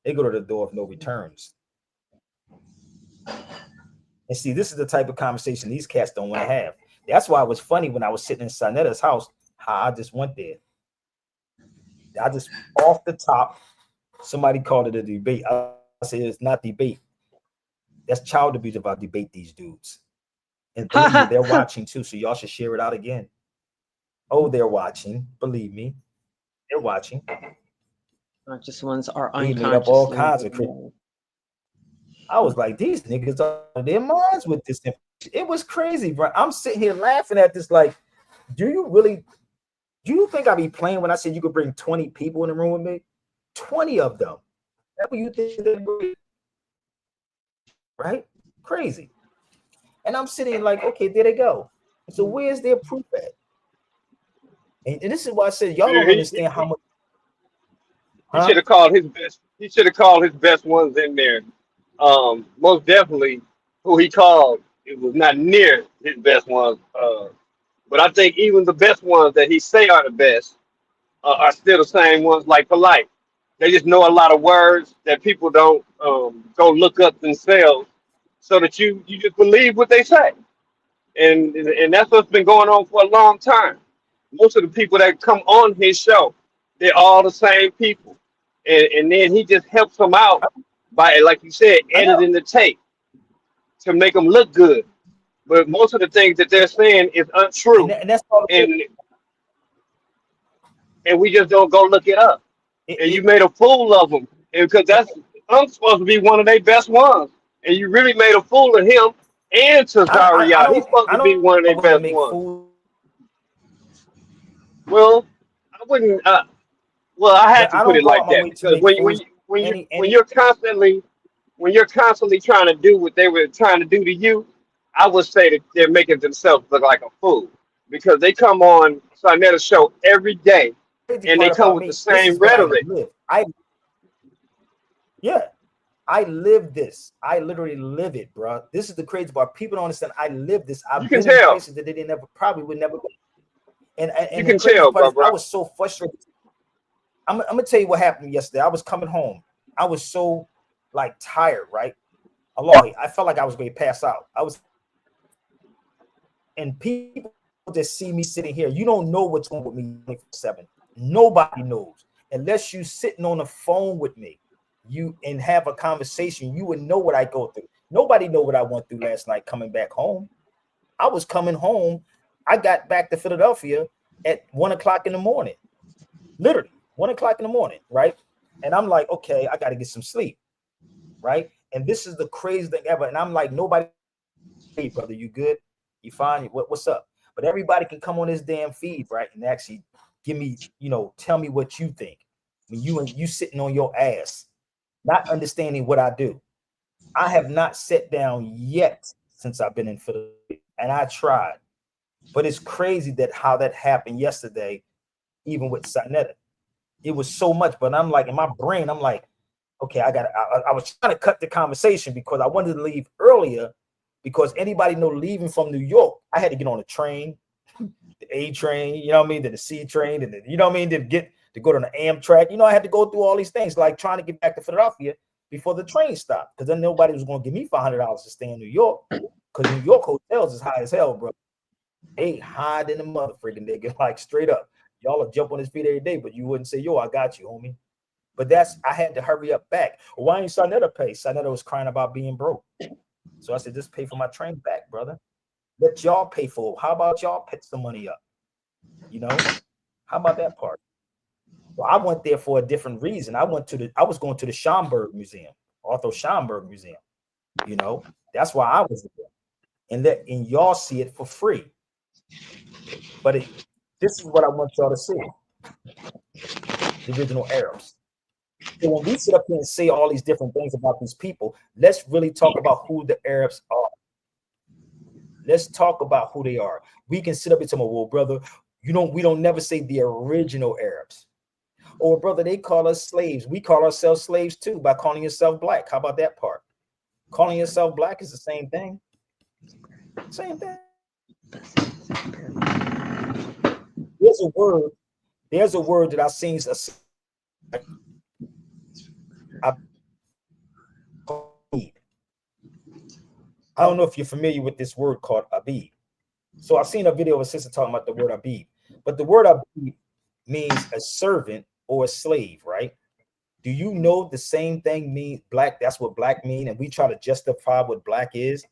They go to the door of no returns. And see, this is the type of conversation these cats don't want to have. That's why it was funny when I was sitting in Saneta's house, how I just went there. I just off the top, somebody called it a debate. I said it's not debate. That's child abuse if I debate these dudes. And believe me, they're watching too, so y'all should share it out again. Oh, they're watching. Believe me, they're watching. Conscious ones are They unconscious. made up all kinds of crap. I was like, these niggas are out of their minds with this information. It was crazy, bro. I'm sitting here laughing at this like, do you think I be playing when I said you could bring 20 people in the room with me? 20 of them. That's what you think they bring? Right? Crazy. And I'm sitting like, okay, there they go. So where's their proof at? And this is why I said y'all don't understand how much. He should have called his best. He should have called his best ones in there. Most definitely, who he called, it was not near his best ones. But I think even the best ones that he say are the best are still the same ones. Like polite, they just know a lot of words that people don't go look up themselves, so that you just believe what they say. And that's what's been going on for a long time. Most of the people that come on his show, they're all the same people, and then he just helps them out by, like you said, I know. editing the tape to make them look good. But most of the things that they're saying is untrue, And that's all it is. and and we just don't go look it up. It, And you it, made a fool of him, and because it, that's I'm supposed to be one of their best ones, and you really made a fool of him and Tazariot. He's supposed I to be don't one of their go to best make ones. fools, Well, I wouldn't. Well, I had but to I put don't it go like out my that way to because make fools. when Any you're constantly trying to do what they were trying to do to you, I would say that they're making themselves look like a fool because they come on Sarnetta's show every day crazy and they part come about with the me. This same is what I rhetoric. live. Yeah, I live this. I literally live it, bro. This is the crazy part. People don't understand. I live this. You I've can been in tell. places that they didn't ever probably would never be. And You and the can crazy tell, part bro, is I bro. was so frustrated. I'm gonna tell you what happened yesterday. I was coming home. I was so like tired, right? Allah, I felt like I was going to pass out. And people just see me sitting here. You don't know what's going on with me 24/7. Nobody knows unless you sitting on the phone with me, you and have a conversation. You would know what I go through. Nobody know what I went through last night coming back home. I was coming home. I got back to Philadelphia at 1 o'clock in the morning, literally 1 o'clock in the morning, right? And I'm like, okay, I got to get some sleep, right? And this is the craziest thing ever. And I'm like, nobody, hey, brother, you good? You fine? What's up? But everybody can come on this damn feed, right? And actually give me, tell me what you think. When you sitting on your ass, not understanding what I do. I have not sat down yet since I've been in Philadelphia, and I tried. But it's crazy that how that happened yesterday, even with Sanetta. It was so much, but I'm like, in my brain, I'm like, okay, I was trying to cut the conversation because I wanted to leave earlier because anybody know leaving from New York, I had to get on a train, the A train, you know what I mean, then the C train, and then, you know what I mean, to go to the Amtrak. I had to go through all these things, like trying to get back to Philadelphia before the train stopped, because then nobody was going to give me $500 to stay in New York, because New York hotels is high as hell, bro. They high than the mother freaking nigga, like straight up. Y'all will jump on his feet every day, but you wouldn't say, yo, I got you, homie. But I had to hurry up back. Well, why ain't Sarnetta pay? Sarnetta was crying about being broke. So I said, just pay for my train back, brother. Let y'all pay for it. How about y'all put some money up? How about that part? Well, I went there for a different reason. I was going to the Schomburg Museum, Arthur Schomburg Museum. That's why I was there. And y'all see it for free. But this is what I want y'all to see. The original Arabs. So when we sit up here and say all these different things about these people, let's really talk about who the Arabs are. Let's talk about who they are. We can sit up and say, well, brother, we don't never say the original Arabs. Or brother, they call us slaves. We call ourselves slaves too by calling yourself black. How about that part? Calling yourself black is the same thing. Same thing. There's a word that I've seen. I don't know if you're familiar with this word called abib. So I've seen a video of a sister talking about the word abib, but the word abib means a servant or a slave, right? Do you know the same thing means black? That's what black mean, and we try to justify what black is.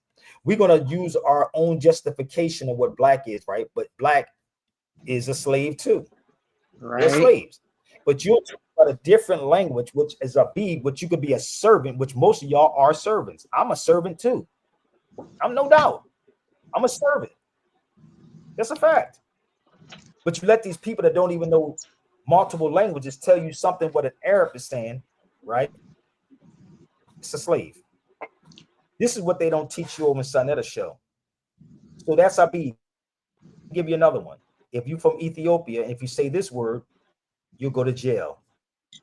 We're gonna use our own justification of what black is, right? But black is a slave too. Right. They're slaves. But you're talking about a different language, which is abib, which you could be a servant, which most of y'all are servants. I'm a servant too. I'm no doubt. I'm a servant. That's a fact. But you let these people that don't even know multiple languages tell you something what an Arab is saying, right? It's a slave. This is what they don't teach you over in Sanetta's show. So that's Abib. I'll give you another one. If you're from Ethiopia, and if you say this word, you'll go to jail.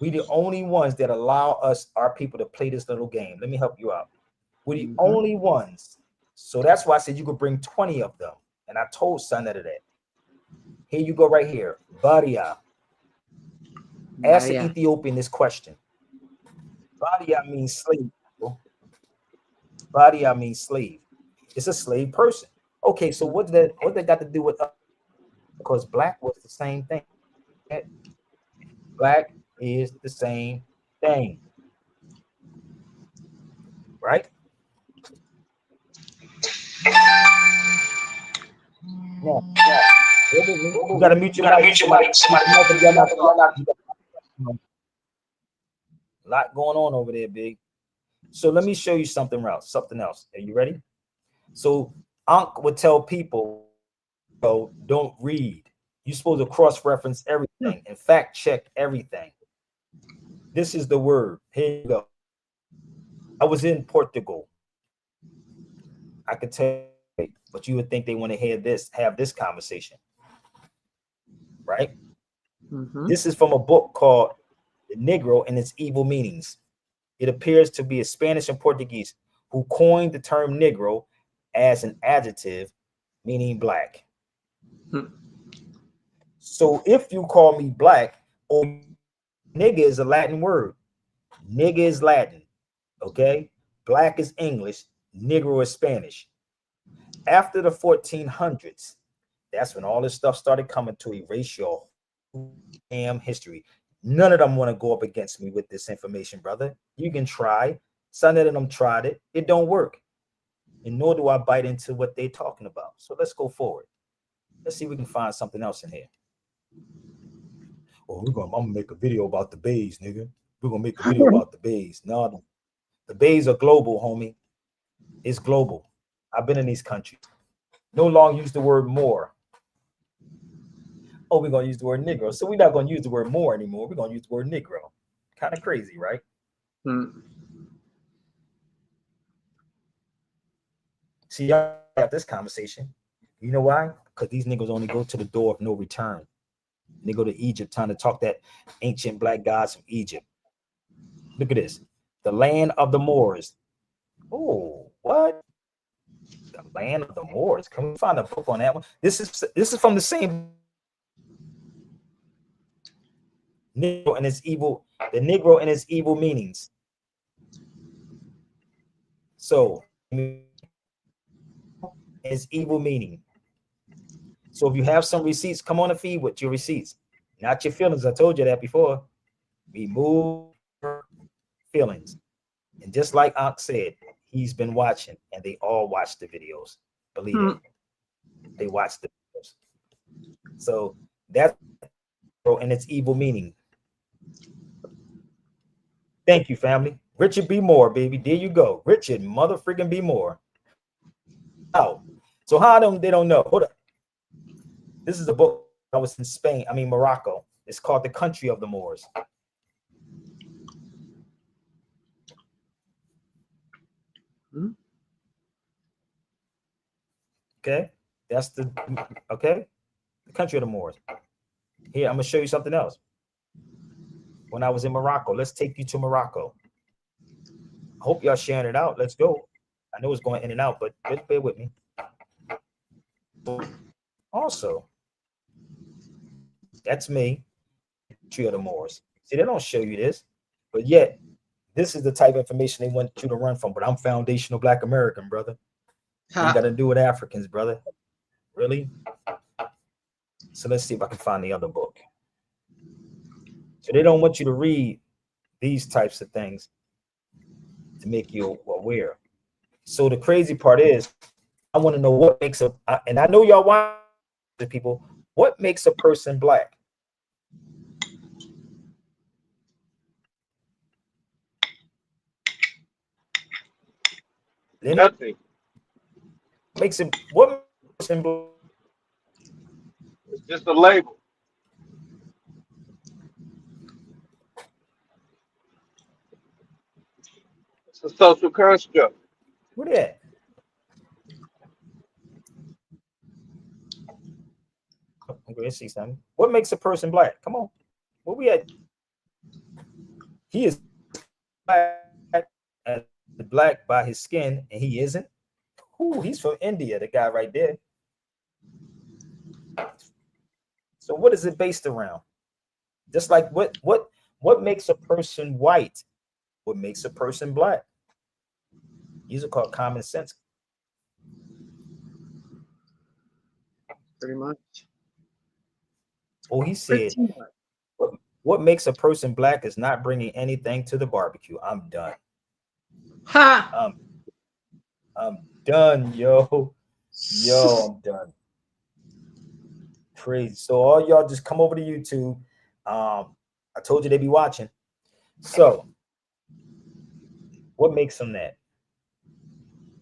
We're the only ones that allow our people to play this little game. Let me help you out. We're the only ones. So that's why I said you could bring 20 of them. And I told Sanetta that. Here you go right here. Baria. Ask the Ethiopian this question. Baria means slave. Baria means slave. It's a slave person. Okay, so what they got to do with us? Because black was the same thing. Black is the same thing, right? Now, you gotta mute your mic. Somebody, if you're not, you got a lot going on over there, big. So let me show you something else. Something else. Are you ready? So Ankh would tell people, don't read. You're supposed to cross-reference everything and fact check everything. This is the word. Here you go. I was in Portugal. I could tell you, but you would think they want to have this conversation, right? Mm-hmm. This is from a book called The Negro and Its Evil Meanings. It appears to be a Spanish and Portuguese who coined the term Negro as an adjective meaning black. So if you call me black, or nigga is a Latin word. Nigga is Latin, okay? Black is English, Negro is Spanish. After the 1400s, that's when all this stuff started coming to erase your damn history. None of them want to go up against me with this information, brother. You can try. Some of them tried it. It don't work. And nor do I bite into what they're talking about. So let's go forward. Let's see if we can find something else in here. Oh, I'm gonna make a video about the bays, nigga. We're gonna make a video about the bays. No, the bays are global, homie. It's global. I've been in these countries. No longer use the word more. Oh, we're gonna use the word Negro. So we're not gonna use the word more anymore. We're gonna use the word Negro. Kind of crazy, right? See, y'all have this conversation. You know why? Because these niggas only go to the door of no return. They go to Egypt trying to talk that ancient black gods from Egypt. Look at this. The land of the Moors. Oh, what? The land of the Moors. Can we find a book on that one? This is from the same Negro and its evil, the Negro and its evil meanings. So its evil meaning. So if you have some receipts, come on the feed with your receipts, not your feelings. I told you that before. Remove feelings. And just like Ankh said, he's been watching, and they all watch the videos. Believe it. They watch the videos. So that's and its evil meaning. Thank you, family. Richard B. Moore, baby. There you go. Richard motherfucking B. Moore. Oh, so how they don't know? Hold up. This is a book. I was in Spain. I mean Morocco. It's called The Country of the Moors. Okay, that's the Country of the Moors. Here, I'm gonna show you something else. When I was in Morocco, let's take you to Morocco. I hope y'all sharing it out. Let's go. I know it's going in and out, but just bear with me. Also, that's me, Country of the Moors. See, they don't show you this, but yet this is the type of information they want you to run from. But I'm foundational Black American, brother. Ain't got to do with Africans, brother. Really? So let's see if I can find the other book. So they don't want you to read these types of things to make you aware. So the crazy part is, I want to know what makes and I know y'all want the people, what makes a person black? Nothing. Makes it what makes a person black? It's just a label. It's a social construct. What is that? I'm going to see something. What makes a person black? Come on. Where we at? He is black by his skin, and he isn't. Ooh, he's from India, the guy right there. So what is it based around? Just like what makes a person white? What makes a person black? These are called common sense. Pretty much. Oh, he said, Pretty much. what makes a person black is not bringing anything to the barbecue. I'm done. Ha! I'm done, yo. Yo, I'm done. Crazy. So all y'all just come over to YouTube. I told you they be watching. So what makes them that?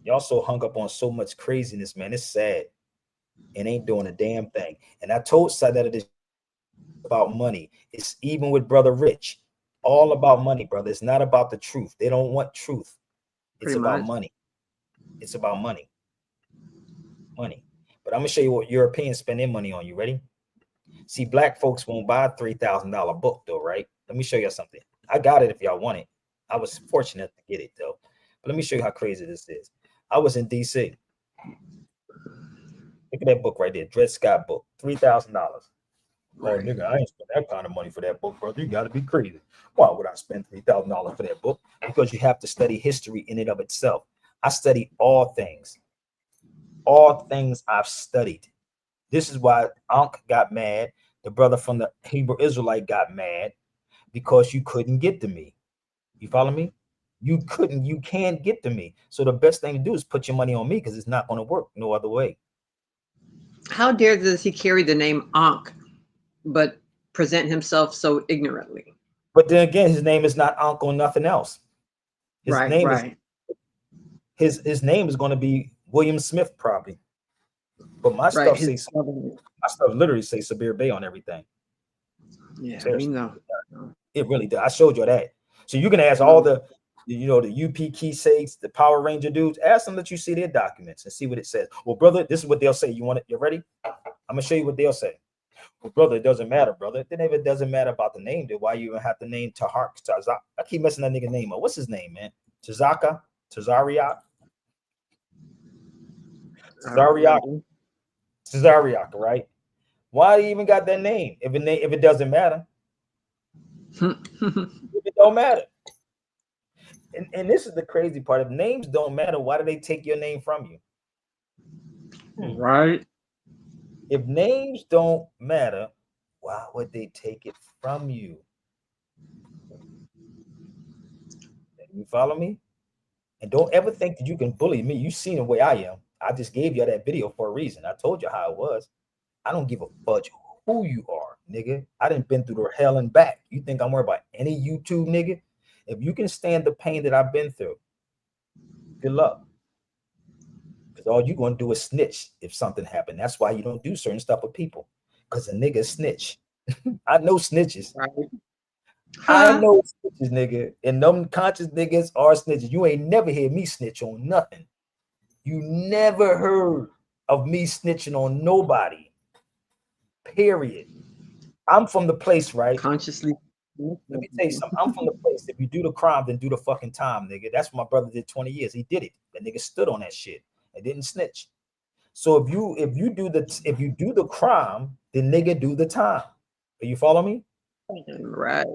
Y'all so hung up on so much craziness, man. It's sad. And ain't doing a damn thing. And I told Side that it is about money. It's even with Brother Rich. All about money, brother. It's not about the truth. They don't want truth. It's Pretty about much. money. It's about money. Money. But I'm gonna show you what Europeans spend their money on. You ready? See, black folks won't buy a $3,000 book, though, right? Let me show you something. I got it if y'all want it. I was fortunate to get it, though. But let me show you how crazy this is. I was in DC. Look at that book right there, Dred Scott book, $3,000. Oh, nigga, I ain't spend that kind of money for that book, brother. You got to be crazy. Why would I spend $3,000 for that book? Because you have to study history in and of itself. I study all things. All things I've studied. This is why Ankh got mad. The brother from the Hebrew Israelite got mad because you couldn't get to me. You follow me? You can't get to me. So the best thing to do is put your money on me because it's not going to work no other way. How dare does he carry the name Ankh, but present himself so ignorantly? But then again, his name is not Ankh or nothing else. His name is his name is going to be William Smith probably. But my stuff says my stuff literally say Sabir Bey on everything. Yeah, Seriously. we know. It really does. I showed you that. So you can ask all the the UP key sakes, the Power Ranger dudes, ask them that you see their documents and see what it says. Well, brother, this is what they'll say. You want it? You ready? I'm gonna show you what they'll say. Well, brother, it doesn't matter, brother. Then if it doesn't matter about the name, then why you even have to name Tahar Tazak? I keep messing that nigga name up. What's his name, man? Tazaka? Tazariak? Tazariak, right? Why do you even got that name if it doesn't matter? If it don't matter. And this is the crazy part. If names don't matter, why do they take your name from you? Right. If names don't matter, why would they take it from you? You follow me? And don't ever think that you can bully me. You seen the way I am. I just gave you that video for a reason. I told you how it was. I don't give a fudge who you are, nigga. I done been through the hell and back. You think I'm worried about any YouTube nigga? If you can stand the pain that I've been through, good luck. Because all you're going to do is snitch if something happened. That's why you don't do certain stuff with people. Because a nigga snitch. I know snitches. Right. I know snitches, nigga. And them conscious niggas are snitches. You ain't never hear me snitch on nothing. You never heard of me snitching on nobody. Period. I'm from the place, right? Consciously. Let me tell you something. I'm from the place. If you do the crime, then do the fucking time, nigga. That's what my brother did 20 years. He did it. That nigga stood on that shit and didn't snitch. So if you do the crime, then nigga do the time. You follow me? Right.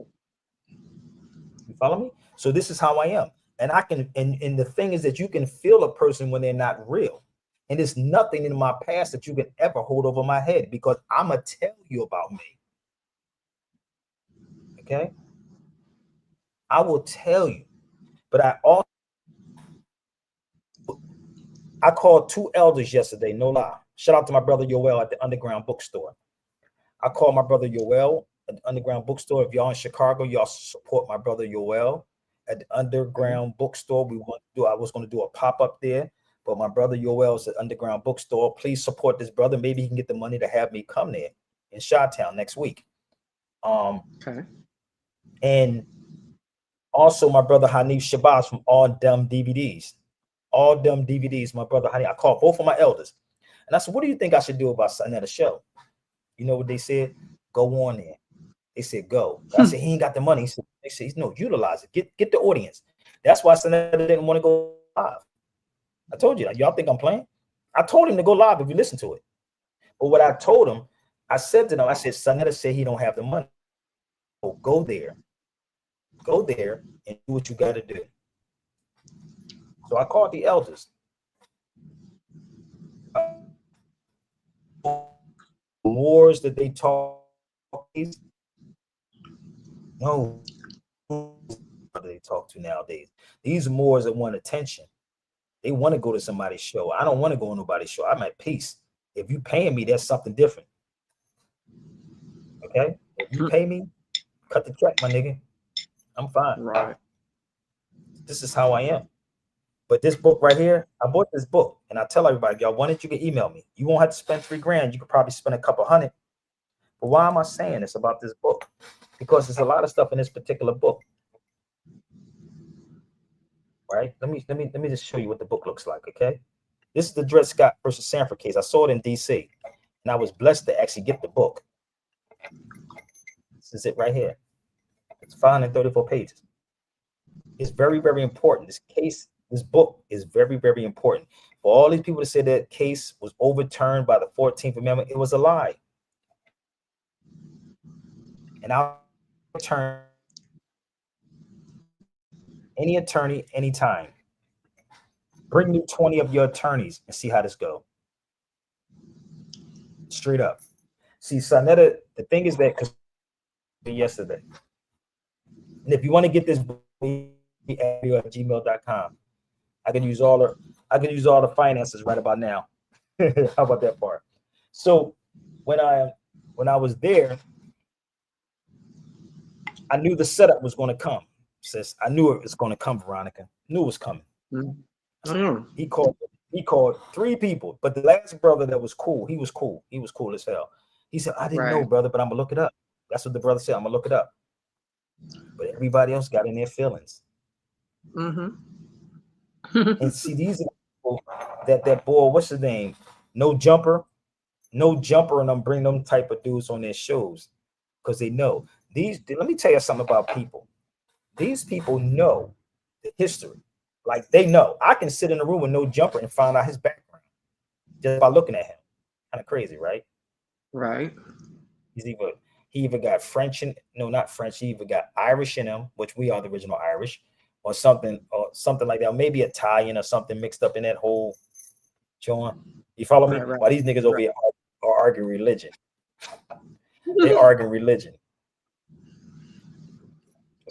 You follow me? So this is how I am. And I can and the thing is that you can feel a person when they're not real. And there's nothing in my past that you can ever hold over my head because I'm gonna tell you about me. Okay? I will tell you. But I called two elders yesterday, no lie. Shout out to my brother Yoel at the Underground Bookstore. I called my brother Yoel at the Underground Bookstore. If y'all in Chicago, y'all support my brother Yoel at the Underground Bookstore. I was going to do a pop-up there, but my brother Yoel's at Underground Bookstore. Please support this brother. Maybe he can get the money to have me come there in Chi-Town next week. Okay. And also my brother Hanif Shabazz from All Dumb DVDs. All Dumb DVDs, my brother Hanif. I called both of my elders. And I said, what do you think I should do about Saneter show? You know what they said? Go on there. They said, go. I said, he ain't got the money. They said, no, utilize it. Get the audience. That's why Saneter didn't want to go live. I told you, y'all think I'm playing? I told him to go live if you listen to it. But what I told him, I said to them, I said, Saneter said he don't have the money. So go there. Go there and do what you got to do. So I called the elders. Moors that they talk, no, they talk to nowadays. These Moors that want attention. They want to go to somebody's show. I don't want to go on nobody's show. I'm at peace. If you paying me, that's something different. Okay? If you pay me, cut the check, my nigga. I'm fine. Right. This is how I am. But this book right here, I bought this book, and I tell everybody, y'all want it, you can email me. You won't have to spend $3,000. You could probably spend a couple hundred. But why am I saying this about this book? Because there's a lot of stuff in this particular book. Right? Let me just show you what the book looks like. Okay. This is the Dred Scott versus Sanford case. I saw it in DC, and I was blessed to actually get the book. This is it right here. It's 534 pages. It's very, very important. This case, this book is very, very important. For all these people to say that case was overturned by the 14th Amendment, it was a lie. And I'll turn any attorney anytime. Bring me 20 of your attorneys and see how this go. Straight up. See, saneter, the thing is that because yesterday. And if you want to get this book at gmail.com, I can use all the finances right about now. How about that part? So when I was there, I knew the setup was going to come. Sis, I knew it was going to come, Veronica. Knew it was coming. Mm-hmm. He called 3 people, but the last brother that was cool, he was cool. He was cool as hell. He said, I didn't know, brother, but I'm gonna look it up. That's what the brother said. I'm gonna look it up. But everybody else got in their feelings. Mm-hmm. And see, these are the people that boy, what's his name? No jumper, and I'm bringing them type of dudes on their shows because they know these. Let me tell you something about people. These people know the history. Like they know. I can sit in a room with no jumper and find out his background just by looking at him. Kind of crazy, right? Right. He either got French and no, not French. He either got Irish in him, which we are the original Irish, or something like that. Or maybe Italian or something mixed up in that whole joint. You follow me? Right. While these niggas over here are arguing religion. They arguing religion.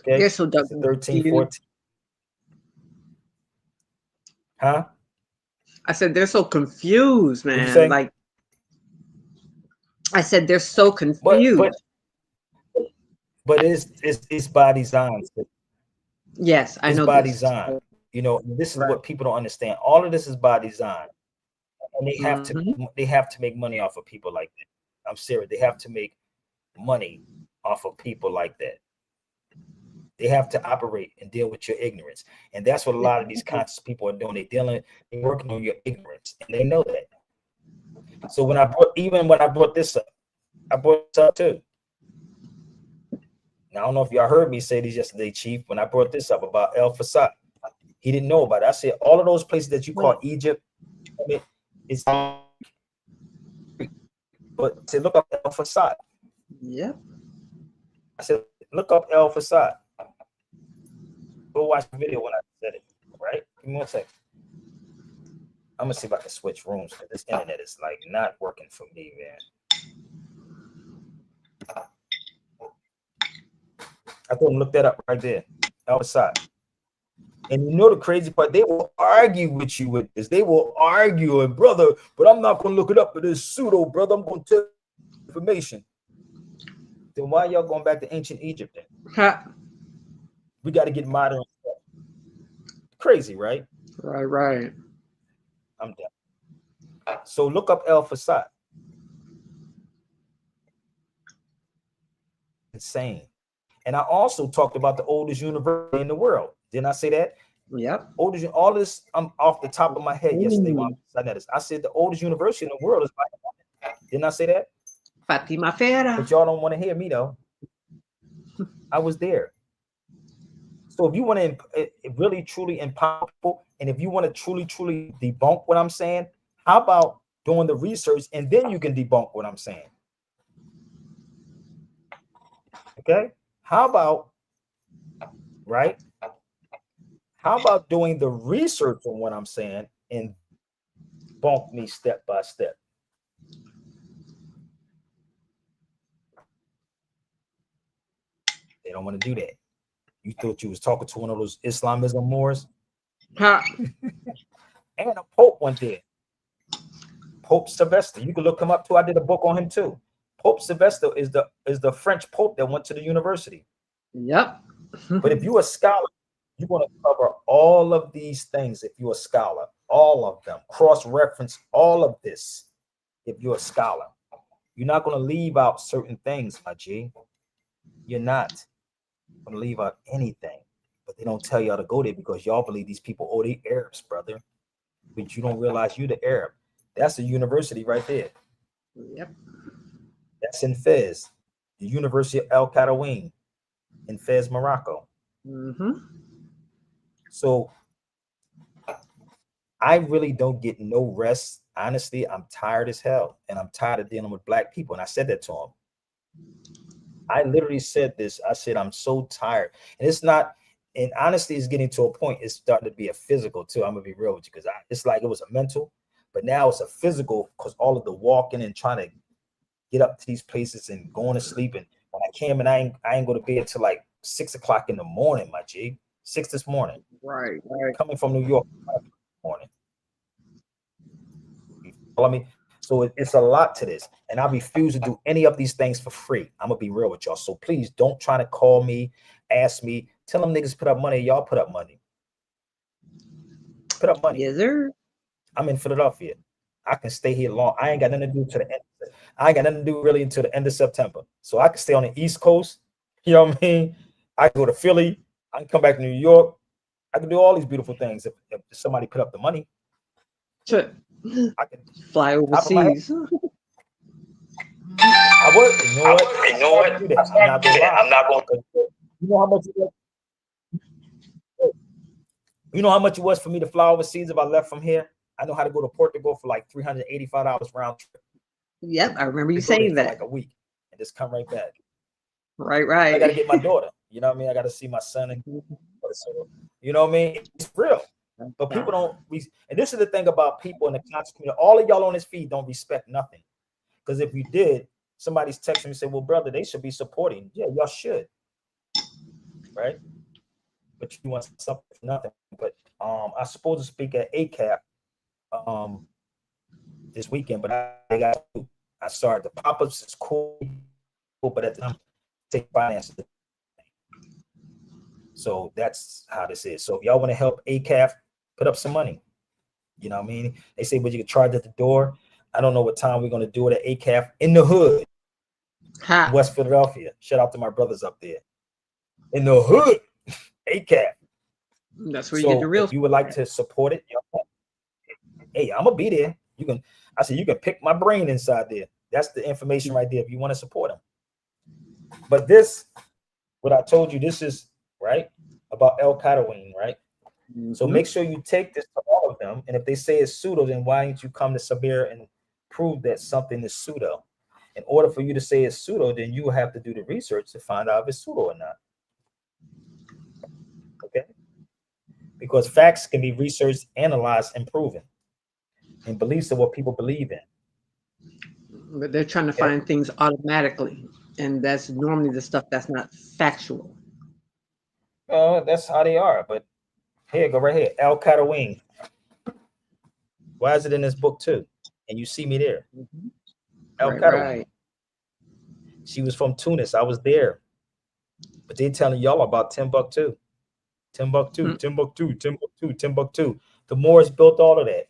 Okay. They're so 13, 14. Huh? I said they're so confused, What'd you man. say? Like I said, they're so confused. But it's by design. Yes, I know. It's by design. You know, this is what people don't understand. All of this is by design, and they have to make money off of people like that. I'm serious. They have to make money off of people like that. They have to operate and deal with your ignorance, and that's what a lot of these conscious people are doing. They're working on your ignorance, and they know that. So when I brought this up, I brought this up too. Now, I don't know if y'all heard me say this yesterday, Chief, when I brought this up about El Fasad. He didn't know about it. I said, all of those places that you call Egypt, it's but to look up El Fasad. Yep. I said, look up El Fasad. Go watch the video when I said it, right? Give me 1 second. I'm gonna see if I can switch rooms because this internet is like not working for me, man. I told him look that up right there. El Fasad. And you know the crazy part, they will argue with you with this. They will argue, and brother, but I'm not gonna look it up for this pseudo, brother. I'm gonna tell you information. Then why y'all going back to ancient Egypt then? We got to get modern stuff. Crazy, right? Right. I'm done. So look up El Fasad. Insane. And I also talked about the oldest university in the world. Didn't I say that? Yep. Oldest, all this, I'm off the top of my head yesterday when I said the oldest university in the world is Black. Didn't I say that? Fatima Fera. But y'all don't want to hear me though. I was there. So if you want to really truly empower people, and if you want to truly debunk what I'm saying, how about doing the research and then you can debunk what I'm saying? Okay? How about, right? How about doing the research on what I'm saying and bunk me step by step? don't want to do that. You thought you was talking to one of those Islamism Moors? Ha. And a Pope went there. Pope Sylvester. You can look him up too. I did a book on him too. Pope Sylvester is the French Pope that went to the university. Yep. But if you're a scholar, you're going to cover all of these things. If you're a scholar, all of them, cross-reference all of this. If you're a scholar, you're not going to leave out certain things, my G. You're not going to leave out anything. But they don't tell y'all to go there because y'all believe these people, oh, they Arabs, brother. But you don't realize you're the Arab. That's a university right there. Yep. That's in Fez, the University of El Qadawin in Fez, Morocco. Mm-hmm. So I really don't get no rest. Honestly, I'm tired as hell, and I'm tired of dealing with black people. And I said that to him. I literally said this. I said, I'm so tired. And it's not, and honestly, it's getting to a point, it's starting to be a physical too. I'm gonna be real with you, because it's like it was a mental, but now it's a physical because all of the walking and trying to get up to these places and going to sleep. And when I came and I ain't go to bed till like 6 o'clock in the morning, my G. 6 this morning. Right. Coming from New York morning. You follow me? So it's a lot to this. And I refuse to do any of these things for free. I'm gonna be real with y'all. So please don't try to call me, ask me, tell them niggas put up money. Y'all put up money. Put up money. Yes, sir. I'm in Philadelphia. I can stay here long. I ain't got nothing to do to the end. I ain't got nothing to do really until the end of September. So I can stay on the East Coast. You know what I mean? I can go to Philly. I can come back to New York. I can do all these beautiful things if somebody put up the money. Sure. I can Fly overseas. I would. You know what? You know what? I'm not gonna lie. I'm not gonna. You know how much it was? You know how much it was for me to fly overseas if I left from here? I know how to go to Portugal for like $385 round trip. Yep, I remember you To go there saying for that. like a week and just come right back. Right. I gotta get my daughter. You know what I mean? I gotta see my son, and you know what I mean? It's real. But people don't. And this is the thing about people in the conscious community. All of y'all on this feed don't respect nothing. Because if you did, somebody's texting me and say, "Well, brother, they should be supporting." Yeah, y'all should, right? But you want something for nothing. But I supposed to speak at ACAP this weekend, but I started the pop-ups. It's cool, but at the time, take finance. So that's how this is. So if y'all want to help ACAF, put up some money. You know what I mean? They say, but you can charge at the door. I don't know what time we're going to do it at ACAF in the hood, West Philadelphia. Shout out to my brothers up there. In the hood, ACAF. That's where you get the real. If you would like to support it, hey, I'm going to be there. I said, you can pick my brain inside there. That's the information right there if you want to support them. But this, what I told you, this is right about El Qadawin, right? Mm-hmm. So make sure you take this to all of them. And if they say it's pseudo, then why don't you come to Sabir and prove that something is pseudo? In order for you to say it's pseudo, then you have to do the research to find out if it's pseudo or not. Okay? Because facts can be researched, analyzed, and proven. And beliefs are what people believe in. But they're trying to find things automatically. And that's normally the stuff that's not factual. That's how they are. But here, go right here. El Qadawin. Why is it in this book too? And you see me there. Mm-hmm. El Qadawin. Right. She was from Tunis. I was there. But they're telling y'all about Timbuktu. Timbuktu. The Moors built all of that.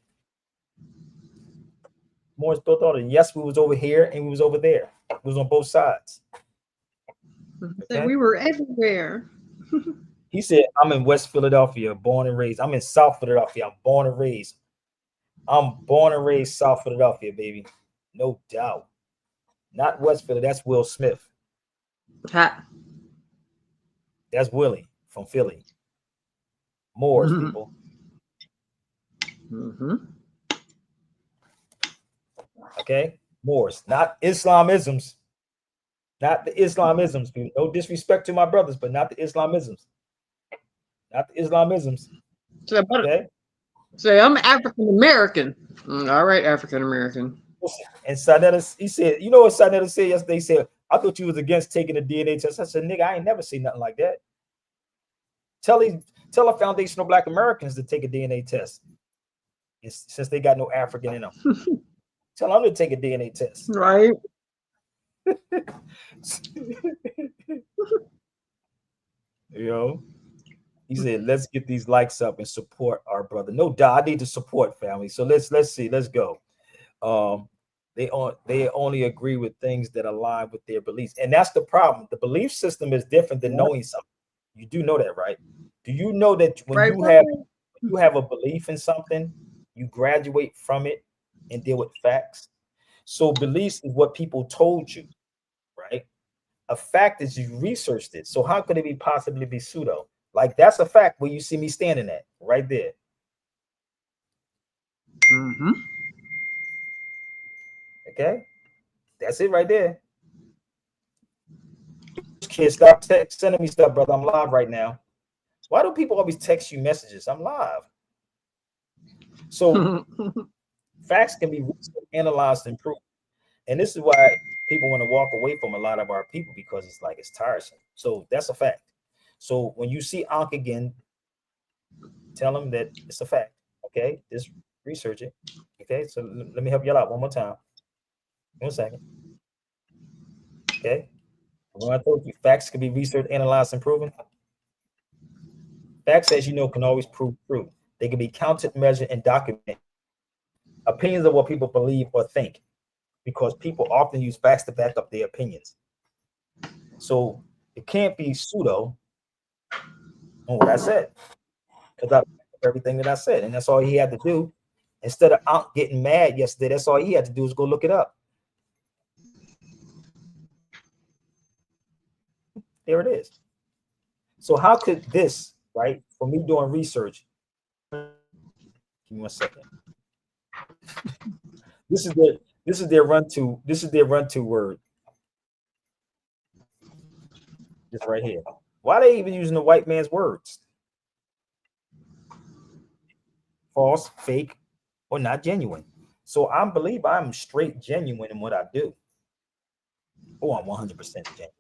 Moors built all of it. Yes, we was over here and we was over there. It was on both sides. Okay? We were everywhere. He said, I'm in West Philadelphia, born and raised. I'm in South Philadelphia. I'm born and raised. I'm born and raised South Philadelphia, baby. No doubt. Not West Philly. That's Will Smith. That's Willie from Philly. Moors, people. Okay? Moors. Not Islamisms. Not the Islamisms, people. No disrespect to my brothers, but not the Islamisms. Not the Islamisms. Okay? Say, I'm African American. All right, African American. And Saneter, he said, you know what Saneter said yesterday? He said, I thought you was against taking a DNA test. I said, nigga, I ain't never seen nothing like that. Tell the foundational Black Americans to take a DNA test. Since they got no African in them. Tell them to take a DNA test. Right. You know, he said, let's get these likes up and support our brother. No doubt, I need to support, family. So let's see, let's go. They only agree with things that align with their beliefs, and that's the problem. The belief system is different than knowing something. You do know that, right? Do you know that when you have a belief in something, you graduate from it and deal with facts? So beliefs is what people told you, right? A fact is you researched it. So how could it possibly be pseudo? Like that's a fact where you see me standing at right there. Mm-hmm. Okay, that's it right there. Kids, stop sending me stuff, brother. I'm live right now. Why do people always text you messages? I'm live. So facts can be analyzed and proved. And this is why people want to walk away from a lot of our people, because it's like it's tiresome. So that's a fact. So when you see Ankh again, tell them that it's a fact. Okay, just research it. Okay, so let me help y'all out one more time. 1 second. Okay, when I told you facts can be researched, analyzed, and proven. Facts, as you know, can always prove true. They can be counted, measured, and documented. Opinions are what people believe or think, because people often use facts to back up their opinions. So it can't be pseudo on what I said, because I everything that I said, and that's all he had to do. Instead of out getting mad yesterday, that's all he had to do is go look it up. There it is. So how could this, right, for me doing research? Give me 1 second. This is their run to word. This right here. Why are they even using the white man's words? False, fake, or not genuine. So I believe I'm straight genuine in what I do. Oh, I'm 100% genuine.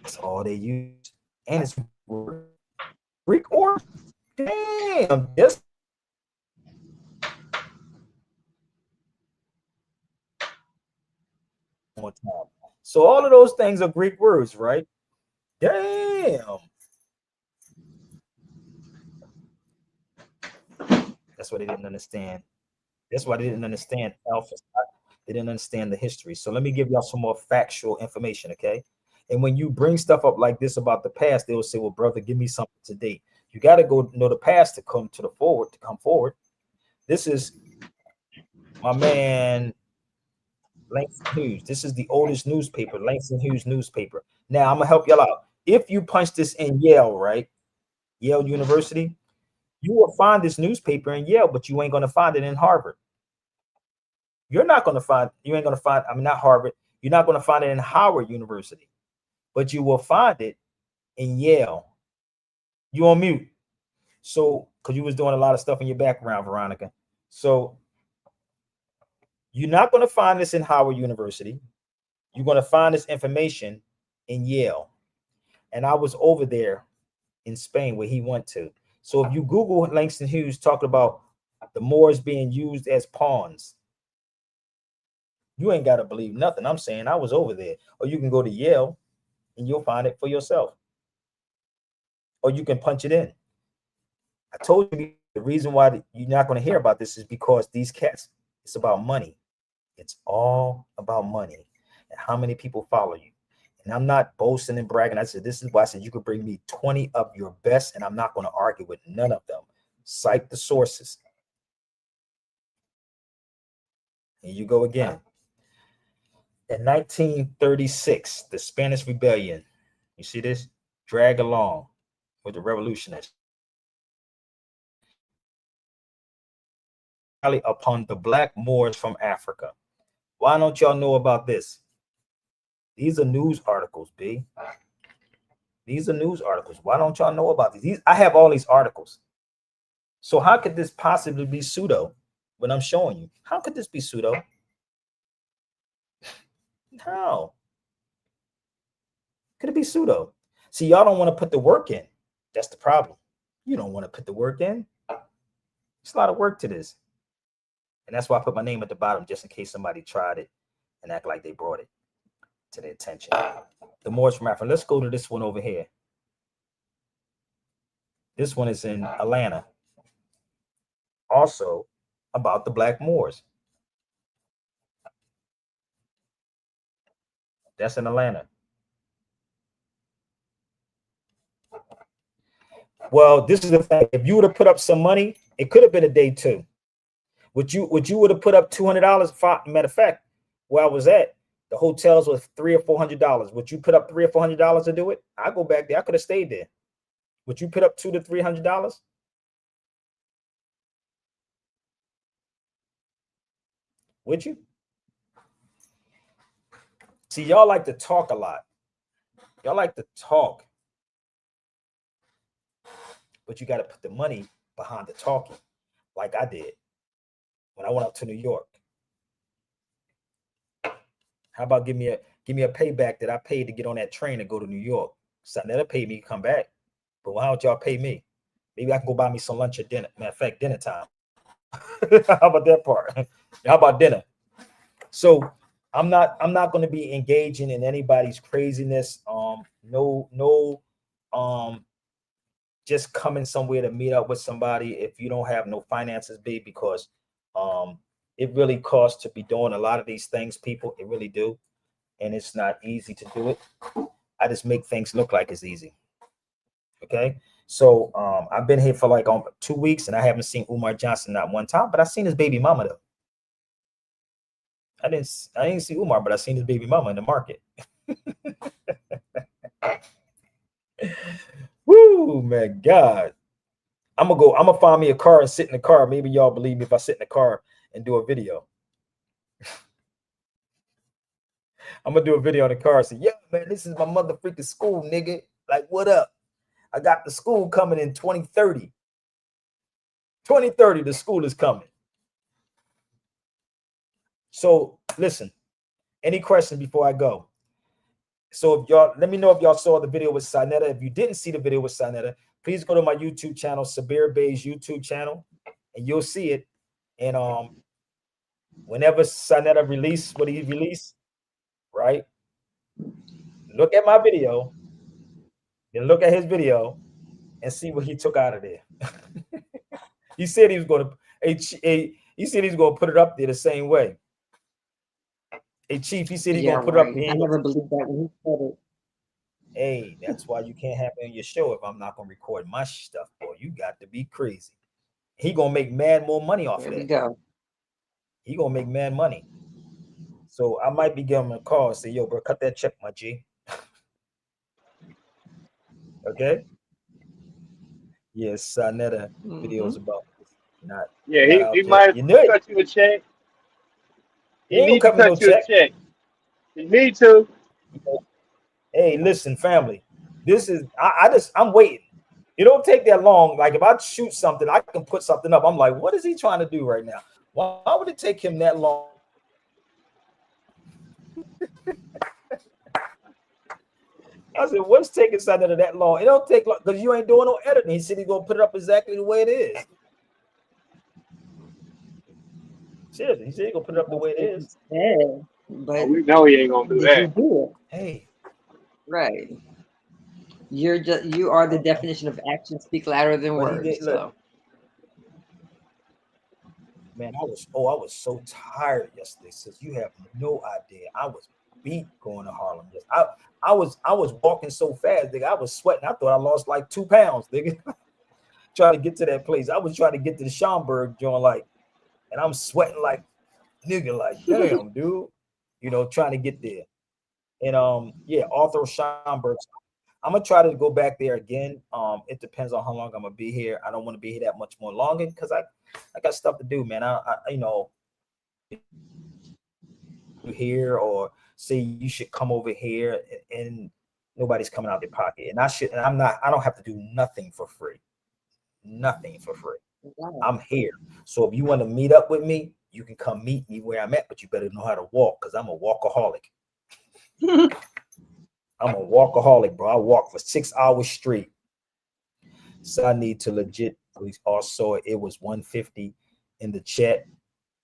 That's all they use. And it's Greek or damn, yes. One time. So all of those things are Greek words, right? Damn. That's what they didn't understand. That's why they didn't understand alpha. They didn't understand the history. So let me give y'all some more factual information, okay? And when you bring stuff up like this about the past, they will say, well, brother, give me something today. You got to go know the past to come forward. This is my man, Langston Hughes. This is the oldest newspaper, Langston Hughes newspaper. Now, I'm going to help y'all out. If you punch this in Yale, right? Yale University, you will find this newspaper in Yale, but you ain't going to find it in Harvard. You ain't going to find, not Harvard. You're not going to find it in Howard University, but you will find it in Yale. You on mute. So, because you was doing a lot of stuff in your background, Veronica. So, you're not going to find this in Howard University. You're going to find this information in Yale. And I was over there in Spain where he went to. So, if you Google Langston Hughes talking about the Moors being used as pawns, you ain't got to believe nothing I'm saying. I was over there. Or you can go to Yale and you'll find it for yourself. Or you can punch it in. I told you the reason why you're not going to hear about this is because these cats, it's about money. It's all about money and how many people follow you. And I'm not boasting and bragging. I said, this is why I said you could bring me 20 of your best, and I'm not going to argue with none of them. Cite the sources. Here you go again. In 1936, the Spanish Rebellion, you see this? Drag along with the revolutionists. Upon the Black Moors from Africa. Why don't y'all know about this? These are news articles, B. These are news articles. Why don't y'all know about these? I have all these articles. So how could this possibly be pseudo when I'm showing you? How could this be pseudo? How could it be pseudo? See, y'all don't want to put the work in. That's the problem. You don't want to put the work in. It's a lot of work to this. And that's why I put my name at the bottom, just in case somebody tried it and act like they brought it to their attention. The Moors from Africa. Let's go to this one over here. This one is in Atlanta. Also about the Black Moors. That's in Atlanta. Well, this is the fact. If you would have put up some money, it could have been a day too. Would you would have put up $200? Matter of fact, where I was at, the hotels was $300 or $400. Would you put up $300 or $400 to do it? I go back there. I could have stayed there. Would you put up $200 to $300? Would you? See, y'all like to talk a lot. Y'all like to talk, but you got to put the money behind the talking, like I did when I went up to New York. How about give me a payback that I paid to get on that train and go to New York? Saneter paid me to come back, but why don't y'all pay me? Maybe I can go buy me some lunch or dinner. Matter of fact, dinner time. How about that part? How about dinner? So I'm not going to be engaging in anybody's craziness. Just coming somewhere to meet up with somebody if you don't have no finances, babe, because it really costs to be doing a lot of these things, people. It really do. And it's not easy to do it. I just make things look like it's easy. Okay. So I've been here for like 2 weeks and I haven't seen Umar Johnson not one time, but I seen his baby mama though. I didn't see Umar, but I seen his baby mama in the market. Woo, man, God. I'm gonna find me a car and sit in the car. Maybe y'all believe me if I sit in the car and do a video. I'm gonna do a video in the car and say, yeah, man, this is my mother freaking school, nigga. Like, what up? I got the school coming in 2030. 2030, the school is coming. So listen, any questions before I go? So if y'all, let me know if y'all saw the video with Saneter. If you didn't see the video with Saneter, please go to my YouTube channel, Sabir Bey's YouTube channel, and you'll see it. And whenever Saneter release what he released, right? Look at my video, then look at his video, and see what he took out of there. He said he was going to. He said he's going to put it up there the same way. Hey, Chief, he said he's going to put it up there. I never believed that when he said it. Hey, that's why you can't have me on your show if I'm not going to record my stuff, boy. You got to be crazy. He going to make mad more money off of that. There we go. He going to make mad money. So I might be giving him a call and say, yo, bro, cut that check, my G. Okay? Yes, Saneter videos about not. Yeah, he might cut you a check. He needs to cut you a check. You need to. Hey, listen, family. This is I'm waiting. It don't take that long. Like if I shoot something, I can put something up. I'm like, what is he trying to do right now? Why would it take him that long? I said, what's taking Saneter that long? It don't take long because you ain't doing no editing. He said he's gonna put it up exactly the way it is. Seriously, he said he's gonna put it up the way it is. Yeah, but we know he ain't gonna do that. Do it? Hey, right. You are the definition of actions speak louder than words. So. Man, I was so tired yesterday. Sis, you have no idea. I was beat going to Harlem. I was walking so fast, nigga. I was sweating. I thought I lost like 2 pounds, nigga. Trying to get to that place. I was trying to get to the Schomburg joint, like, and I'm sweating like nigga, like, damn, dude. You know, trying to get there. And yeah, Arthur Schomburg. I'm gonna try to go back there again. It depends on how long I'm gonna be here. I don't want to be here that much more longer because I got stuff to do, man. I you know, here or say you should come over here and nobody's coming out their pocket. And I don't have to do nothing for free. Nothing for free. Wow. I'm here. So if you want to meet up with me, you can come meet me where I'm at, but you better know how to walk because I'm a walkaholic. I'm a walkaholic, bro. I walk for 6 hours straight. So I need to legit. We all saw it. It was 150 in the chat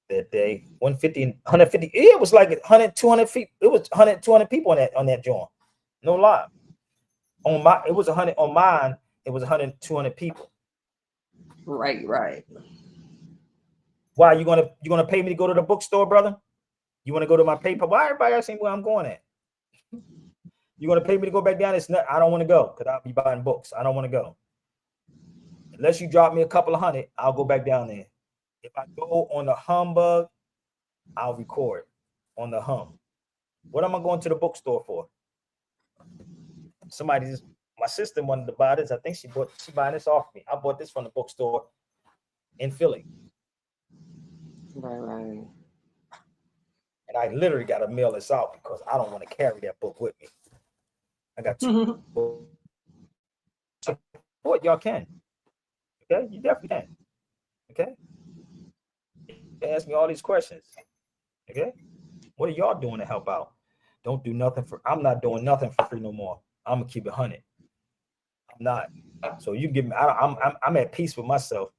that day. 150, 150. Yeah, it was like 100, 200 feet. It was 100, 200 people on that joint. No lie. On my, it was 100 on mine. It was 100, 200 people. Right, right. Why you gonna pay me to go to the bookstore, brother? You want to go to my paper? Why everybody asking where I'm going at? You gonna pay me to go back down? It's not. I don't want to go because I'll be buying books. I don't want to go. Unless you drop me a couple of hundred, I'll go back down there. If I go on the humbug, I'll record on the hum. What am I going to the bookstore for? My sister wanted to buy this. I think she buying this off me. I bought this from the bookstore in Philly. Right. And I literally got to mail this out because I don't want to carry that book with me. I got two books. Support y'all can. Okay, you definitely can. Okay. Ask me all these questions. Okay. What are y'all doing to help out? Don't do nothing for. I'm not doing nothing for free no more. I'm gonna keep it 100. I'm not. So you give me. I'm at peace with myself.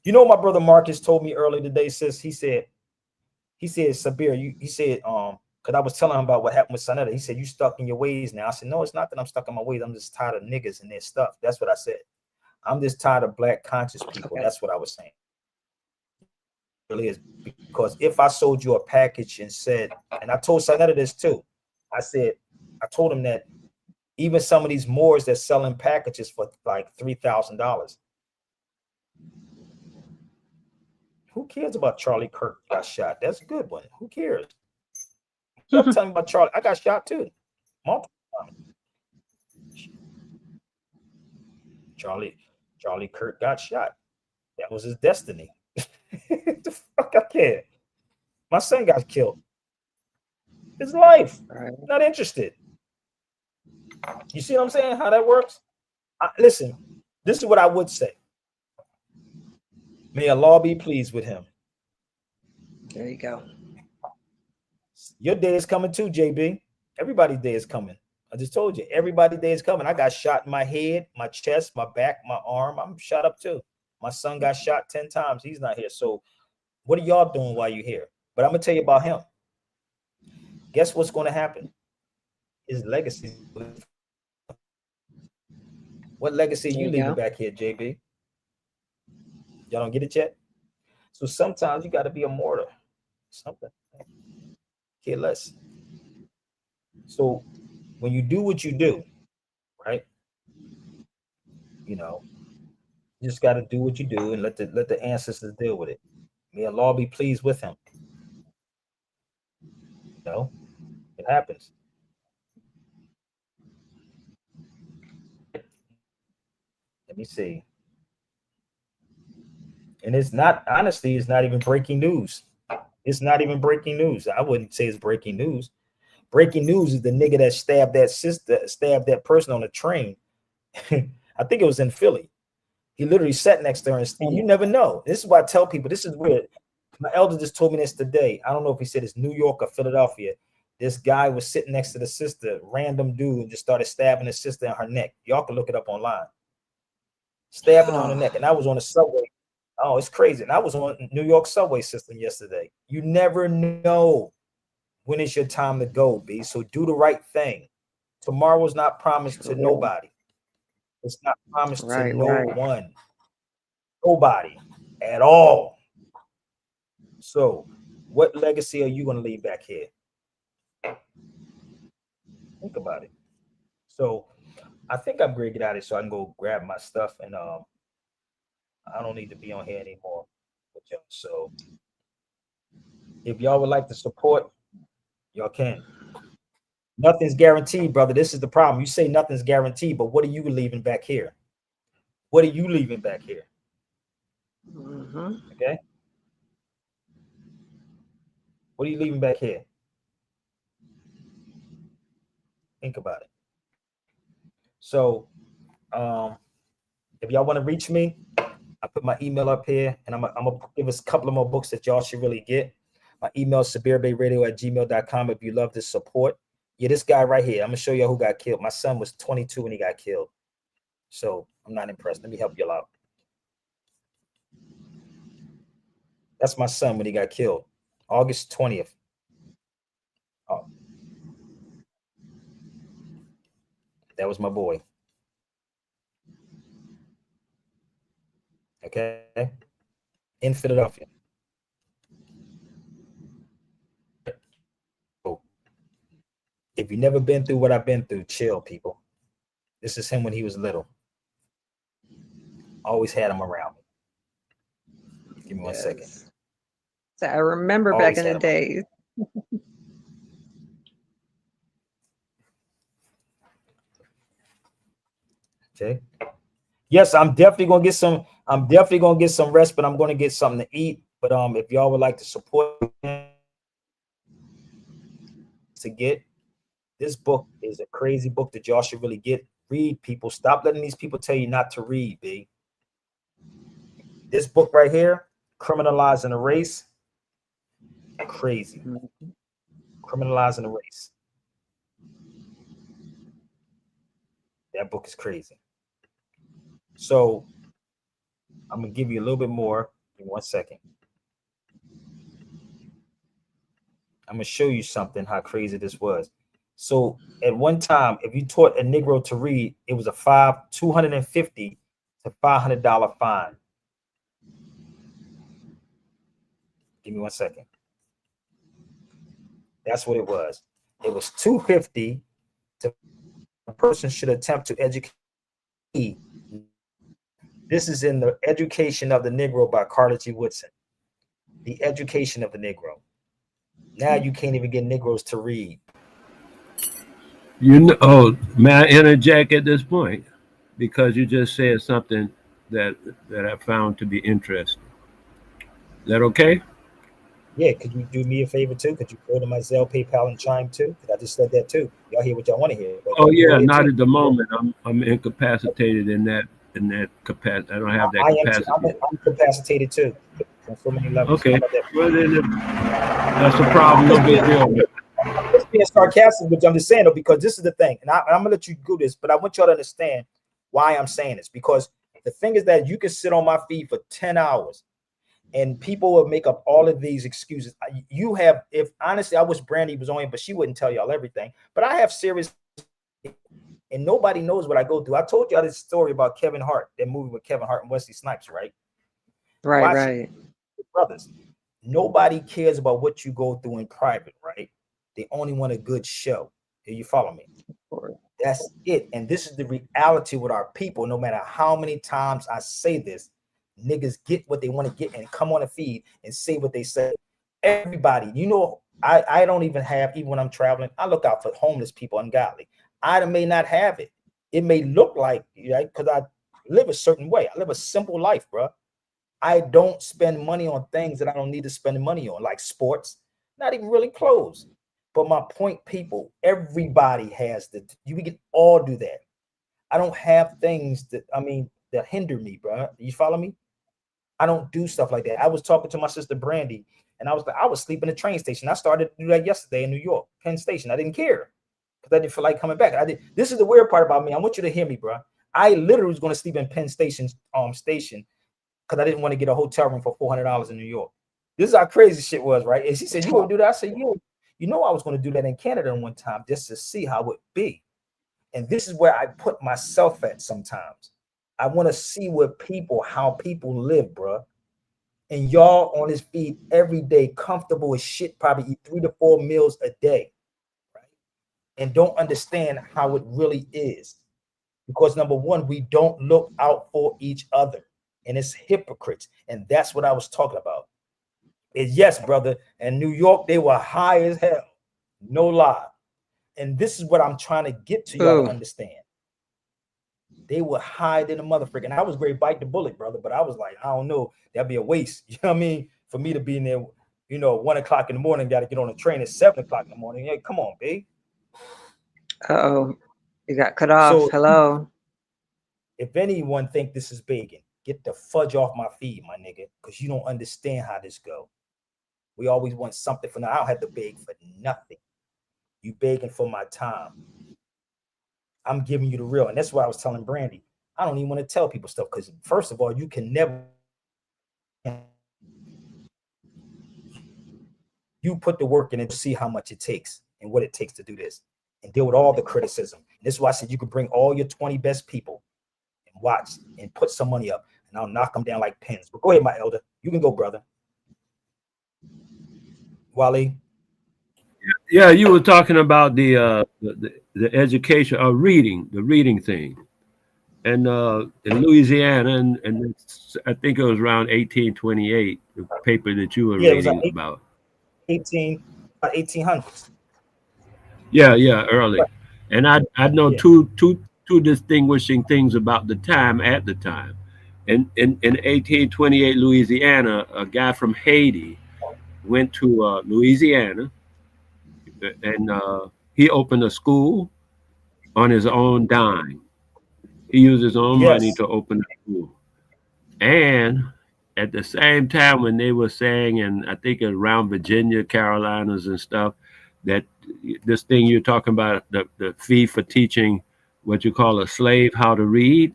You know, my brother Marcus told me earlier today, sis. He said, Sabir, he said, because I was telling him about what happened with saneter. He said, you stuck in your ways now. I said, no, it's not that I'm stuck in my ways. I'm just tired of niggas and their stuff. That's what I said. I'm just tired of black conscious people. Okay. That's what I was saying. It really is, because if I sold you a package and said, and I told saneter this too, I told him that even some of these Moors that's selling packages for like $3,000. Who cares about Charlie Kirk got shot? That's a good one. Who cares? Don't tell me about Charlie. I got shot too. Multiple times. Charlie Kirk got shot. That was his destiny. The fuck I care. My son got killed. His life. Right. Not interested. You see what I'm saying? How that works? Listen, this is what I would say. May Allah be pleased with him. There you go. Your day is coming too, JB. Everybody's day is coming. I just told you, everybody's day is coming. I got shot in my head, my chest, my back, my arm. I'm shot up too. My son got shot 10 times. He's not here. So what are y'all doing while you're here? But I'm going to tell you about him. Guess what's going to happen? His legacy. What legacy are you leaving back here, JB? Y'all don't get it yet? So sometimes you got to be a martyr. Something. Care less. So when you do what you do, right? You know, you just got to do what you do and let the ancestors deal with it. May Allah be pleased with him. You know, it happens. Let me see. And it's not, honestly, it's not even breaking news. It's not even breaking news. I wouldn't say it's breaking news. Breaking news is the nigga that stabbed that person on the train. I think it was in Philly. He literally sat next to her, and you never know. This is why I tell people, this is weird. My elder just told me this today. I don't know if he said it's New York or Philadelphia. This guy was sitting next to the sister, random dude, and just started stabbing his sister in her neck. Y'all can look it up online. Stabbing her on the neck. And I was on the subway. Oh, it's crazy. And I was on New York subway system yesterday. You never know when it's your time to go, B. So do the right thing. Tomorrow's not promised to nobody. It's not promised to no one. Nobody at all. So what legacy are you going to leave back here? Think about it. So I think I'm going to get out of here so I can go grab my stuff, and I don't need to be on here anymore with y'all. So if y'all would like to support, y'all can. Nothing's guaranteed, brother. This is the problem. You say nothing's guaranteed, but what are you leaving back here? What are you leaving back here? Okay. What are you leaving back here? Think about it. So if y'all want to reach me, I put my email up here, and I'm gonna give us a couple of more books that y'all should really get. My email is sabirbayradio@gmail.com. If you love this support, Yeah, this guy right here. I'm gonna show you who got killed. My son was 22 when he got killed. So I'm not impressed. Let me help you out. That's my son when he got killed. August 20th. Oh, that was my boy. Okay. In Philadelphia. If you've never been through what I've been through, chill, people. This is him when he was little. Always had him around me. Give me 1 second. So I remember Always back in had the him. days. Okay. Yes, I'm definitely gonna get some. I'm definitely gonna get some rest, but I'm gonna get something to eat. But if y'all would like to support to get this book is a crazy book that y'all should really get. Read, people. Stop letting these people tell you not to read, B. This book right here, Criminalizing the Race. Crazy. Criminalizing the Race. That book is crazy. So I'm gonna give you a little bit more. Give me 1 second. I'm gonna show you something how crazy this was. So at one time, if you taught a Negro to read, it was a $250 to $500 fine. Give me 1 second. That's what it was. It was $250 to a person should attempt to educate. This is in the Education of the Negro by Carter G. Woodson. The Education of the Negro. Now you can't even get Negroes to read. You know, oh, may I interject at this point? Because you just said something that I found to be interesting. Is that okay? Yeah, could you do me a favor too? Could you go to my Zelle, PayPal, and Chime too? Because I just said that too. Y'all hear what y'all want to hear. But Oh go yeah, ahead not too. at the moment. I'm incapacitated in that capacity. I don't have that I am too. capacity. I'm incapacitated too on so many levels. How Okay. about that? Well then, that's a problem. No big deal. I'm just being sarcastic, but I'm just saying though, because this is the thing, and I'm gonna let you do this, but I want y'all to understand why I'm saying this. Because the thing is that you can sit on my feed for 10 hours and people will make up all of these excuses. You have, if honestly, I wish Brandy was on here, but she wouldn't tell y'all everything. But I have serious, and nobody knows what I go through. I told y'all this story about Kevin Hart, that movie with Kevin Hart and Wesley Snipes, right? Right, Watch right. it, brothers. Nobody cares about what you go through in private, right? They only want a good show. Do you follow me? That's it. And this is the reality with our people. No matter how many times I say this, niggas get what they want to get and come on a feed and say what they say. Everybody, you know, I don't even have, even when I'm traveling, I look out for homeless people, ungodly. I may not have it. It may look like, right? Because I live a certain way. I live a simple life, bro. I don't spend money on things that I don't need to spend money on, like sports, not even really clothes. But my point, people, everybody has we can all do that. I don't have things that hinder me, bro. You follow me? I don't do stuff like that. I was talking to my sister Brandy, and I was sleeping in the train station. I started to do that yesterday in New York, Penn Station. I didn't care because I didn't feel like coming back. This is the weird part about me. I want you to hear me, bro. I literally was going to sleep in Penn Station's station because I didn't want to get a hotel room for $400 in New York. This is how crazy shit was, right? And she said, "You gonna do that?" I said, you know, I was going to do that in Canada one time just to see how it would be." And this is where I put myself at sometimes. I want to see how people live, bro. And y'all on this feed every day, comfortable as shit, probably eat 3 to 4 meals a day, right? And don't understand how it really is. Because number one, we don't look out for each other. And it's hypocrites. And that's what I was talking about. And yes, brother, in New York, they were high as hell. No lie. And this is what I'm trying to get to y'all to understand. They were high than a motherfucker. And I was great bite the bullet, brother. But I was like, I don't know. That'd be a waste. You know what I mean? For me to be in there, 1 o'clock in the morning, got to get on a train at 7 o'clock in the morning. Hey, come on, babe. Uh-oh. You got cut off. So Hello. if anyone think this is begging, get the fudge off my feed, my nigga, because you don't understand how this go. We always want something for now. I don't have to beg for nothing. You begging for my time. I'm giving you the real. And that's why I was telling Brandy, I don't even want to tell people stuff because, first of all, you can never. You put the work in and see how much it takes and what it takes to do this and deal with all the criticism. And this is why I said you can bring all your 20 best people and watch and put some money up, and I'll knock them down like pins. But go ahead, my elder. You can go, brother. Wally. Yeah, you were talking about the education of reading, the reading thing, and in Louisiana, and I think it was around 1828, the paper that you were Yeah, it was reading about. 1800s. Yeah, early, and I know Yeah. two distinguishing things about the time at the time. In 1828, Louisiana, a guy from Haiti went to Louisiana, and he opened a school on his own dime. He used his own money Yes. to open a school. And at the same time, when they were saying, and I think around Virginia, Carolinas, and stuff, that this thing you're talking about, the fee for teaching what you call a slave how to read,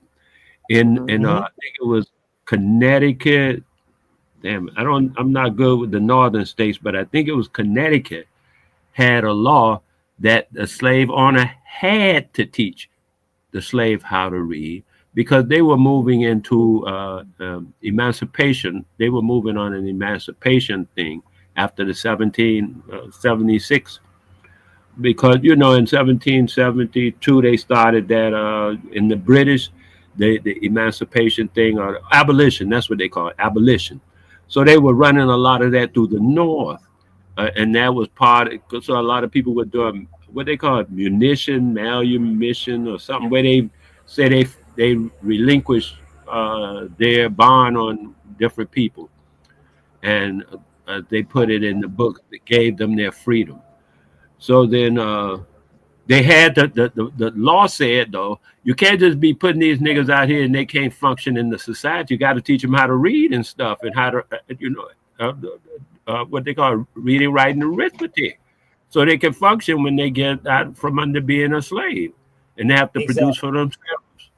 I think it was Connecticut. Damn, I'm not good with the northern states, but I think it was Connecticut had a law that the slave owner had to teach the slave how to read because they were moving into emancipation. They were moving on an emancipation thing after the 1776. Because, in 1772, they started that in the British, the emancipation thing, or abolition, that's what they call it, abolition. So they were running a lot of that through the North. And that was so a lot of people were doing what they call it, manumission, or something, where they say they relinquish their bond on different people, and they put it in the book that gave them their freedom. So then they had the law said, though, you can't just be putting these niggas out here and they can't function in the society. You got to teach them how to read and stuff, and how to what they call reading, writing, and arithmetic, so they can function when they get out from under being a slave, and they have to produce Exactly. for themselves.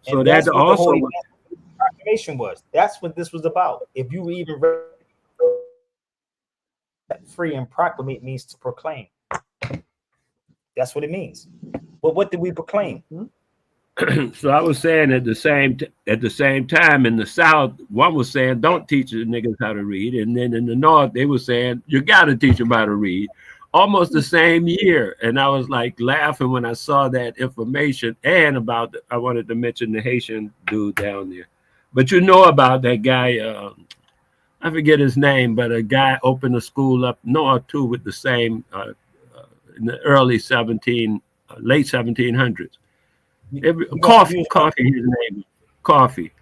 So And that that's what the whole also, Emancipation Proclamation was. That's what this was about. If you even read free and proclamate means to proclaim. That's what it means. But what did we proclaim? so I was saying at the same time in the South, one was saying don't teach the niggas how to read, and then in the North they were saying you got to teach them how to read. Almost the same year, and I was like laughing when I saw that information. And I wanted to mention the Haitian dude down there, but about that guy. I forget his name, but a guy opened a school up north too with the same in the late 1700s. Coffee, his name, Coffee.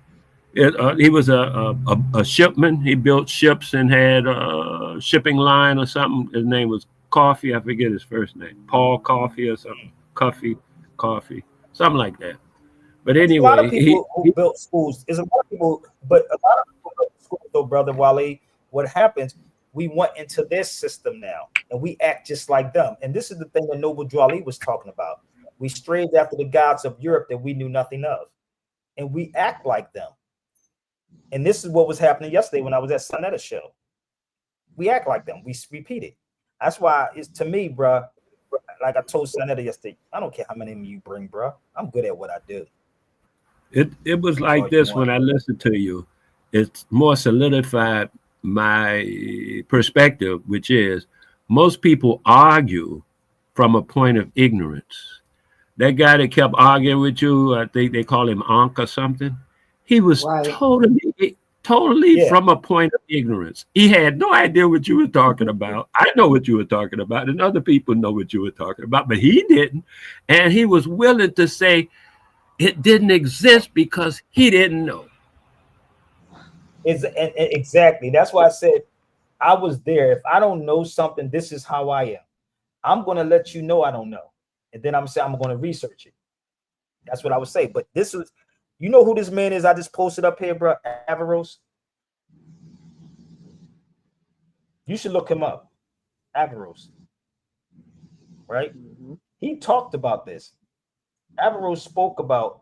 He was a shipman. He built ships and had a shipping line or something. His name was Coffee. I forget his first name. Paul Coffee or something. Coffee, something like that. But There's a lot of anyway, people who built schools. There's a lot of people, but a lot of people built schools, though, brother Wale. What happens? We went into their system now, and we act just like them. And this is the thing that Noble Drew Ali was talking about. We strayed after the gods of Europe that we knew nothing of, and we act like them. And this is what was happening yesterday when I was at Saneter show. We act like them. We repeat it. That's why it's to me, bro. Like I told Saneter yesterday, I don't care how many you bring, bro. I'm good at what I do. it was That's all like you this want. when I listened to you. It's more solidified my perspective, which is most people argue from a point of ignorance. That guy that kept arguing with you, I think they call him Ankh or something. He was Right. totally Yeah, from a point of ignorance. He had no idea what you were talking about. I know what you were talking about, and other people know what you were talking about, but he didn't. And he was willing to say it didn't exist because he didn't know. exactly. That's why I said I was there. If I don't know something, this is how I am. I'm gonna let you know I don't know, and then I'm saying I'm gonna research it. That's what I would say. But this is, you know who this man is? I just posted up here, bro. Averroes. You should look him up. Averroes. right? He talked about this. Averroes spoke about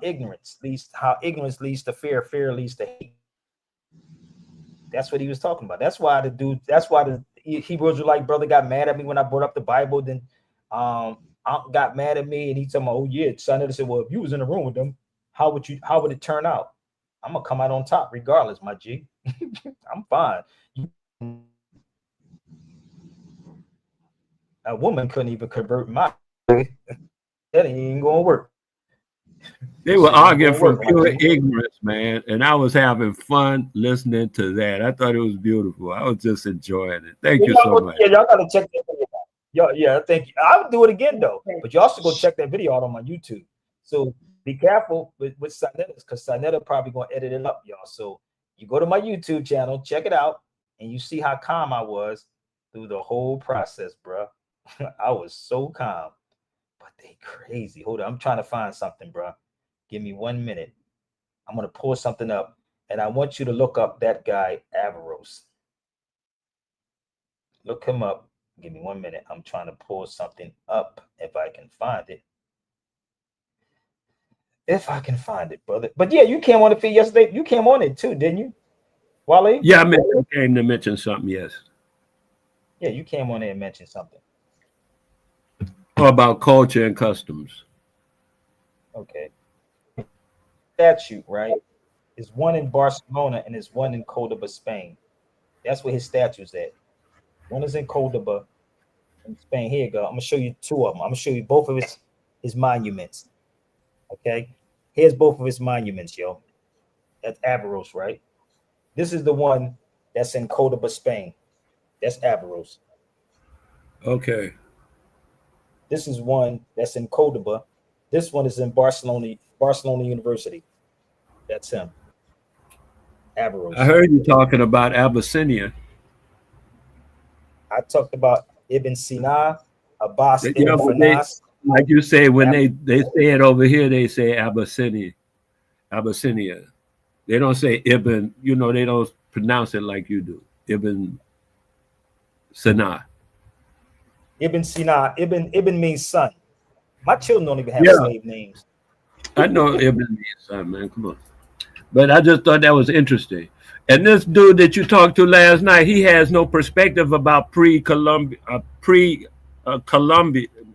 ignorance leads, how ignorance leads to fear, fear leads to hate. That's what he was talking about. That's why the Hebrew Israelite brother got mad at me when I brought up the Bible. Then Unc got mad at me, and he told me, "Oh yeah, son." I said, "Well, if you was in the room with them, how would it turn out? I'm gonna come out on top regardless, my G. I'm fine." A woman couldn't even convert my. That ain't gonna work. They were arguing from pure ignorance, man, and I was having fun listening to that. I thought it was beautiful. I was just enjoying it. Thank you so much. Yeah, y'all gotta check that video out. Yeah, thank you. I would do it again though, but you also go check that video out on my YouTube. So be careful with saneter, because saneter probably gonna edit it up, y'all. So you go to my YouTube channel, check it out, and you see how calm I was through the whole process, bro. I was so calm, but they crazy. Hold on, I'm trying to find something, bro. Give me 1 minute. I'm gonna pull something up, and I want you to look up that guy Averroes. Look him up. Give me 1 minute. I'm trying to pull something up if I can find it. If I can find it, brother. But yeah, you came on the feed yesterday. You came on it too, didn't you, Wale? Yeah, I came to mention something. Yes. Yeah, you came on there and mentioned something. About culture and customs. Okay. Statue, right? There's one in Barcelona and there's one in Cordoba, Spain. That's where his statue's at. One is in Cordoba in Spain. Here you go. I'm gonna show you two of them. I'm gonna show you both of his monuments. Okay. Here's both of his monuments, yo. That's Averroes, right? This is the one that's in Cordoba, Spain. That's Averroes. Okay. This is one that's in Cordoba. This one is in Barcelona University. That's him. Averroes. I heard you talking about Abyssinia. I talked about Ibn Sina, Abbas Ibn Fanas. Like you say, when they say it over here, they say Abyssinia. Abyssinia. They don't say Ibn, they don't pronounce it like you do. Ibn Sina. Ibn Sina. Ibn means son. My children don't even have slave names. I know Ibn means son, man. Come on. But I just thought that was interesting. And this dude that you talked to last night, he has no perspective about pre-Columbia.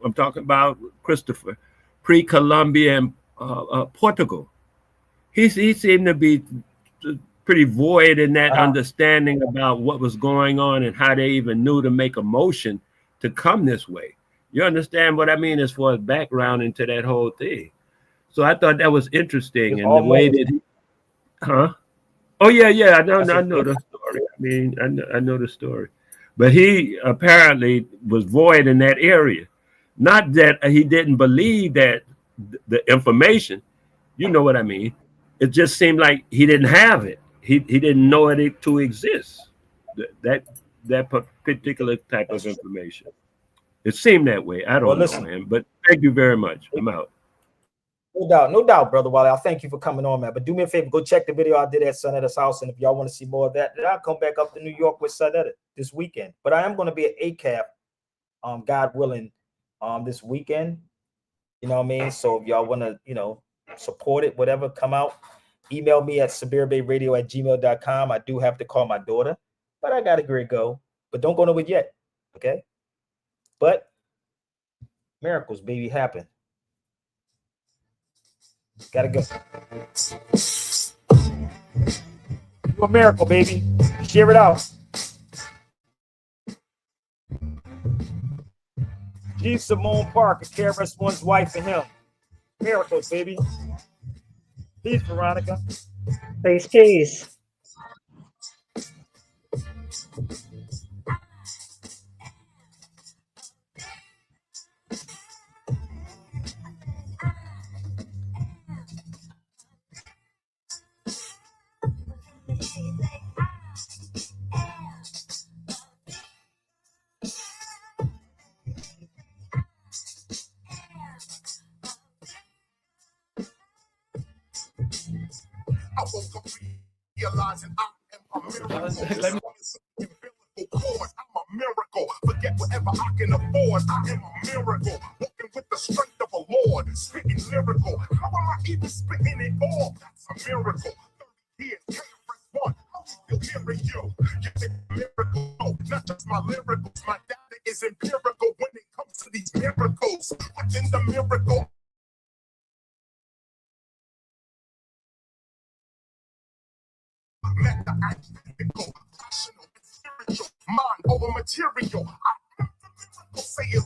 I'm talking about Christopher, pre-Columbian Portugal. He seemed to be pretty void in that understanding about what was going on and how they even knew to make a motion to come this way. You understand what I mean as far as background into that whole thing. So I thought that was interesting, and the way that he, Oh yeah. I know the story. I mean, I know the story, but he apparently was void in that area. Not that he didn't believe that the information, you know what I mean. It just seemed like he didn't have it. He didn't know it to exist. That particular type of information. It seemed that way. I don't know, man. But thank you very much. I'm out. No doubt, brother Wally. I thank you for coming on, man. But do me a favor, go check the video I did at Saneter's house, and if y'all want to see more of that, then I'll come back up to New York with Saneter this weekend. But I am going to be at ACAP, God willing, this weekend. You know what I mean? So if y'all want to, support it, whatever, come out. Email me at sabirbayradio@gmail.com. I do have to call my daughter, but I got to go. But don't go nowhere yet, okay? But miracles, baby, happen. Gotta go. You a miracle, baby. Share it out. G. Simone Parker, KRS-One's wife and him. Miracles, baby. Peace, Veronica. Peace. I woke up realizing I am a miracle. I'm a miracle. Forget whatever. whatever I can afford. I am a miracle, walking with the strength of a Lord, spitting lyrical. How am I even spitting it all? That's a miracle. 30 years, KRS-One, how we still hearing you? You think a miracle? No, not just my lyricals. My data is empirical when it comes to these miracles. Within the miracle, meta identical, rational and spiritual, mind over material. I am the miracle, say it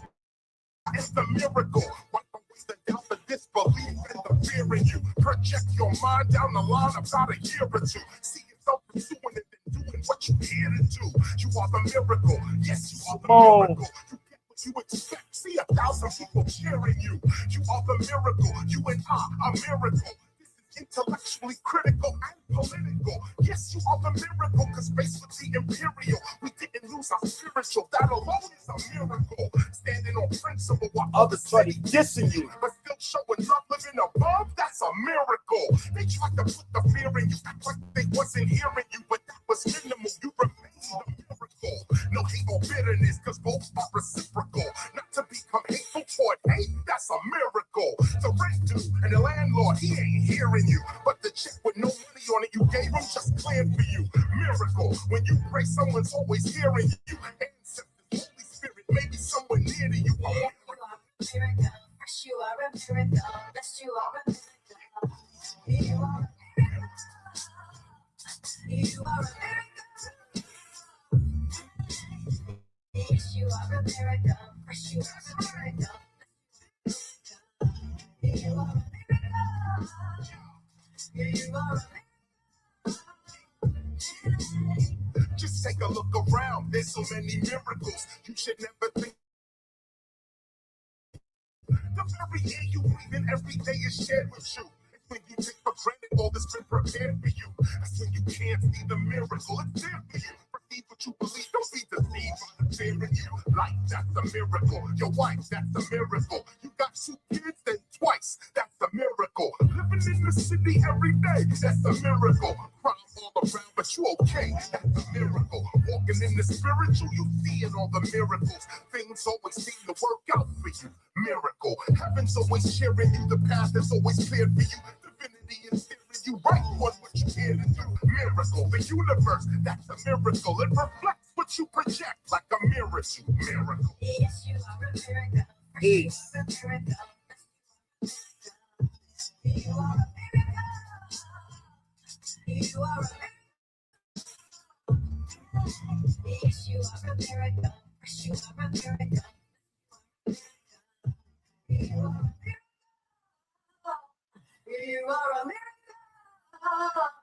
is the miracle. Wipe away the doubt, the disbelief, and the fear in you. Project your mind down the line about a year or two. See yourself pursuing it and doing what you here to do. You are the miracle. Yes, you are the miracle. You get what you expect. See 1,000 people cheering you. You are the miracle. You and I are miracle. Intellectually critical and political. Yes, you are the miracle, because based with the imperial, we didn't lose our spiritual. That alone is a miracle. Standing on principle while others try to dissing you, but still showing love, living above, that's a miracle. They tried to put the fear in you, act like they wasn't hearing you, but that was minimal. You remain a miracle. No hate or bitterness, because both are reciprocal. Not to become hateful toward hate, that's a miracle. The rent due and the landlord, he ain't hearing you, but the check with no money on it you gave him just cleared for you. Miracle. When you pray, someone's always hearing you. Ancestors, Holy Spirit, maybe someone near to you. You are a miracle. Yes, you are a miracle. Yes, you are a miracle. You are a miracle. You are a miracle. Yes, you are a miracle. Yes, you are a miracle. You are a miracle. You are a Just take a look around. There's so many miracles. You should never think. The very air you breathe in every day is shared with you. It's when you take for granted all that's been prepared for you. That's when you can't see the miracle. It's there for you. Receive what you believe. Don't be deceived by the fear in you. Life, that's a miracle. Your wife, that's a miracle. You got 2 kids, then twice. That's a miracle. Living in the city every day, that's a miracle. Crime all around, but you okay. That's a miracle. Walking in the spiritual, you seeing all the miracles. Things always seem to work out for you. Miracle. Heaven's always cheering you. The path is always clear for you. Divinity is steering you right on what you here to do. Miracle. The universe, that's a miracle. It reflects what you project like a mirror. Miracle. yes, you are a miracle. Peace. You are a miracle. You are a miracle. You are a miracle. Yes, you are a miracle. Yes, you are a miracle. You are a miracle. You are a miracle.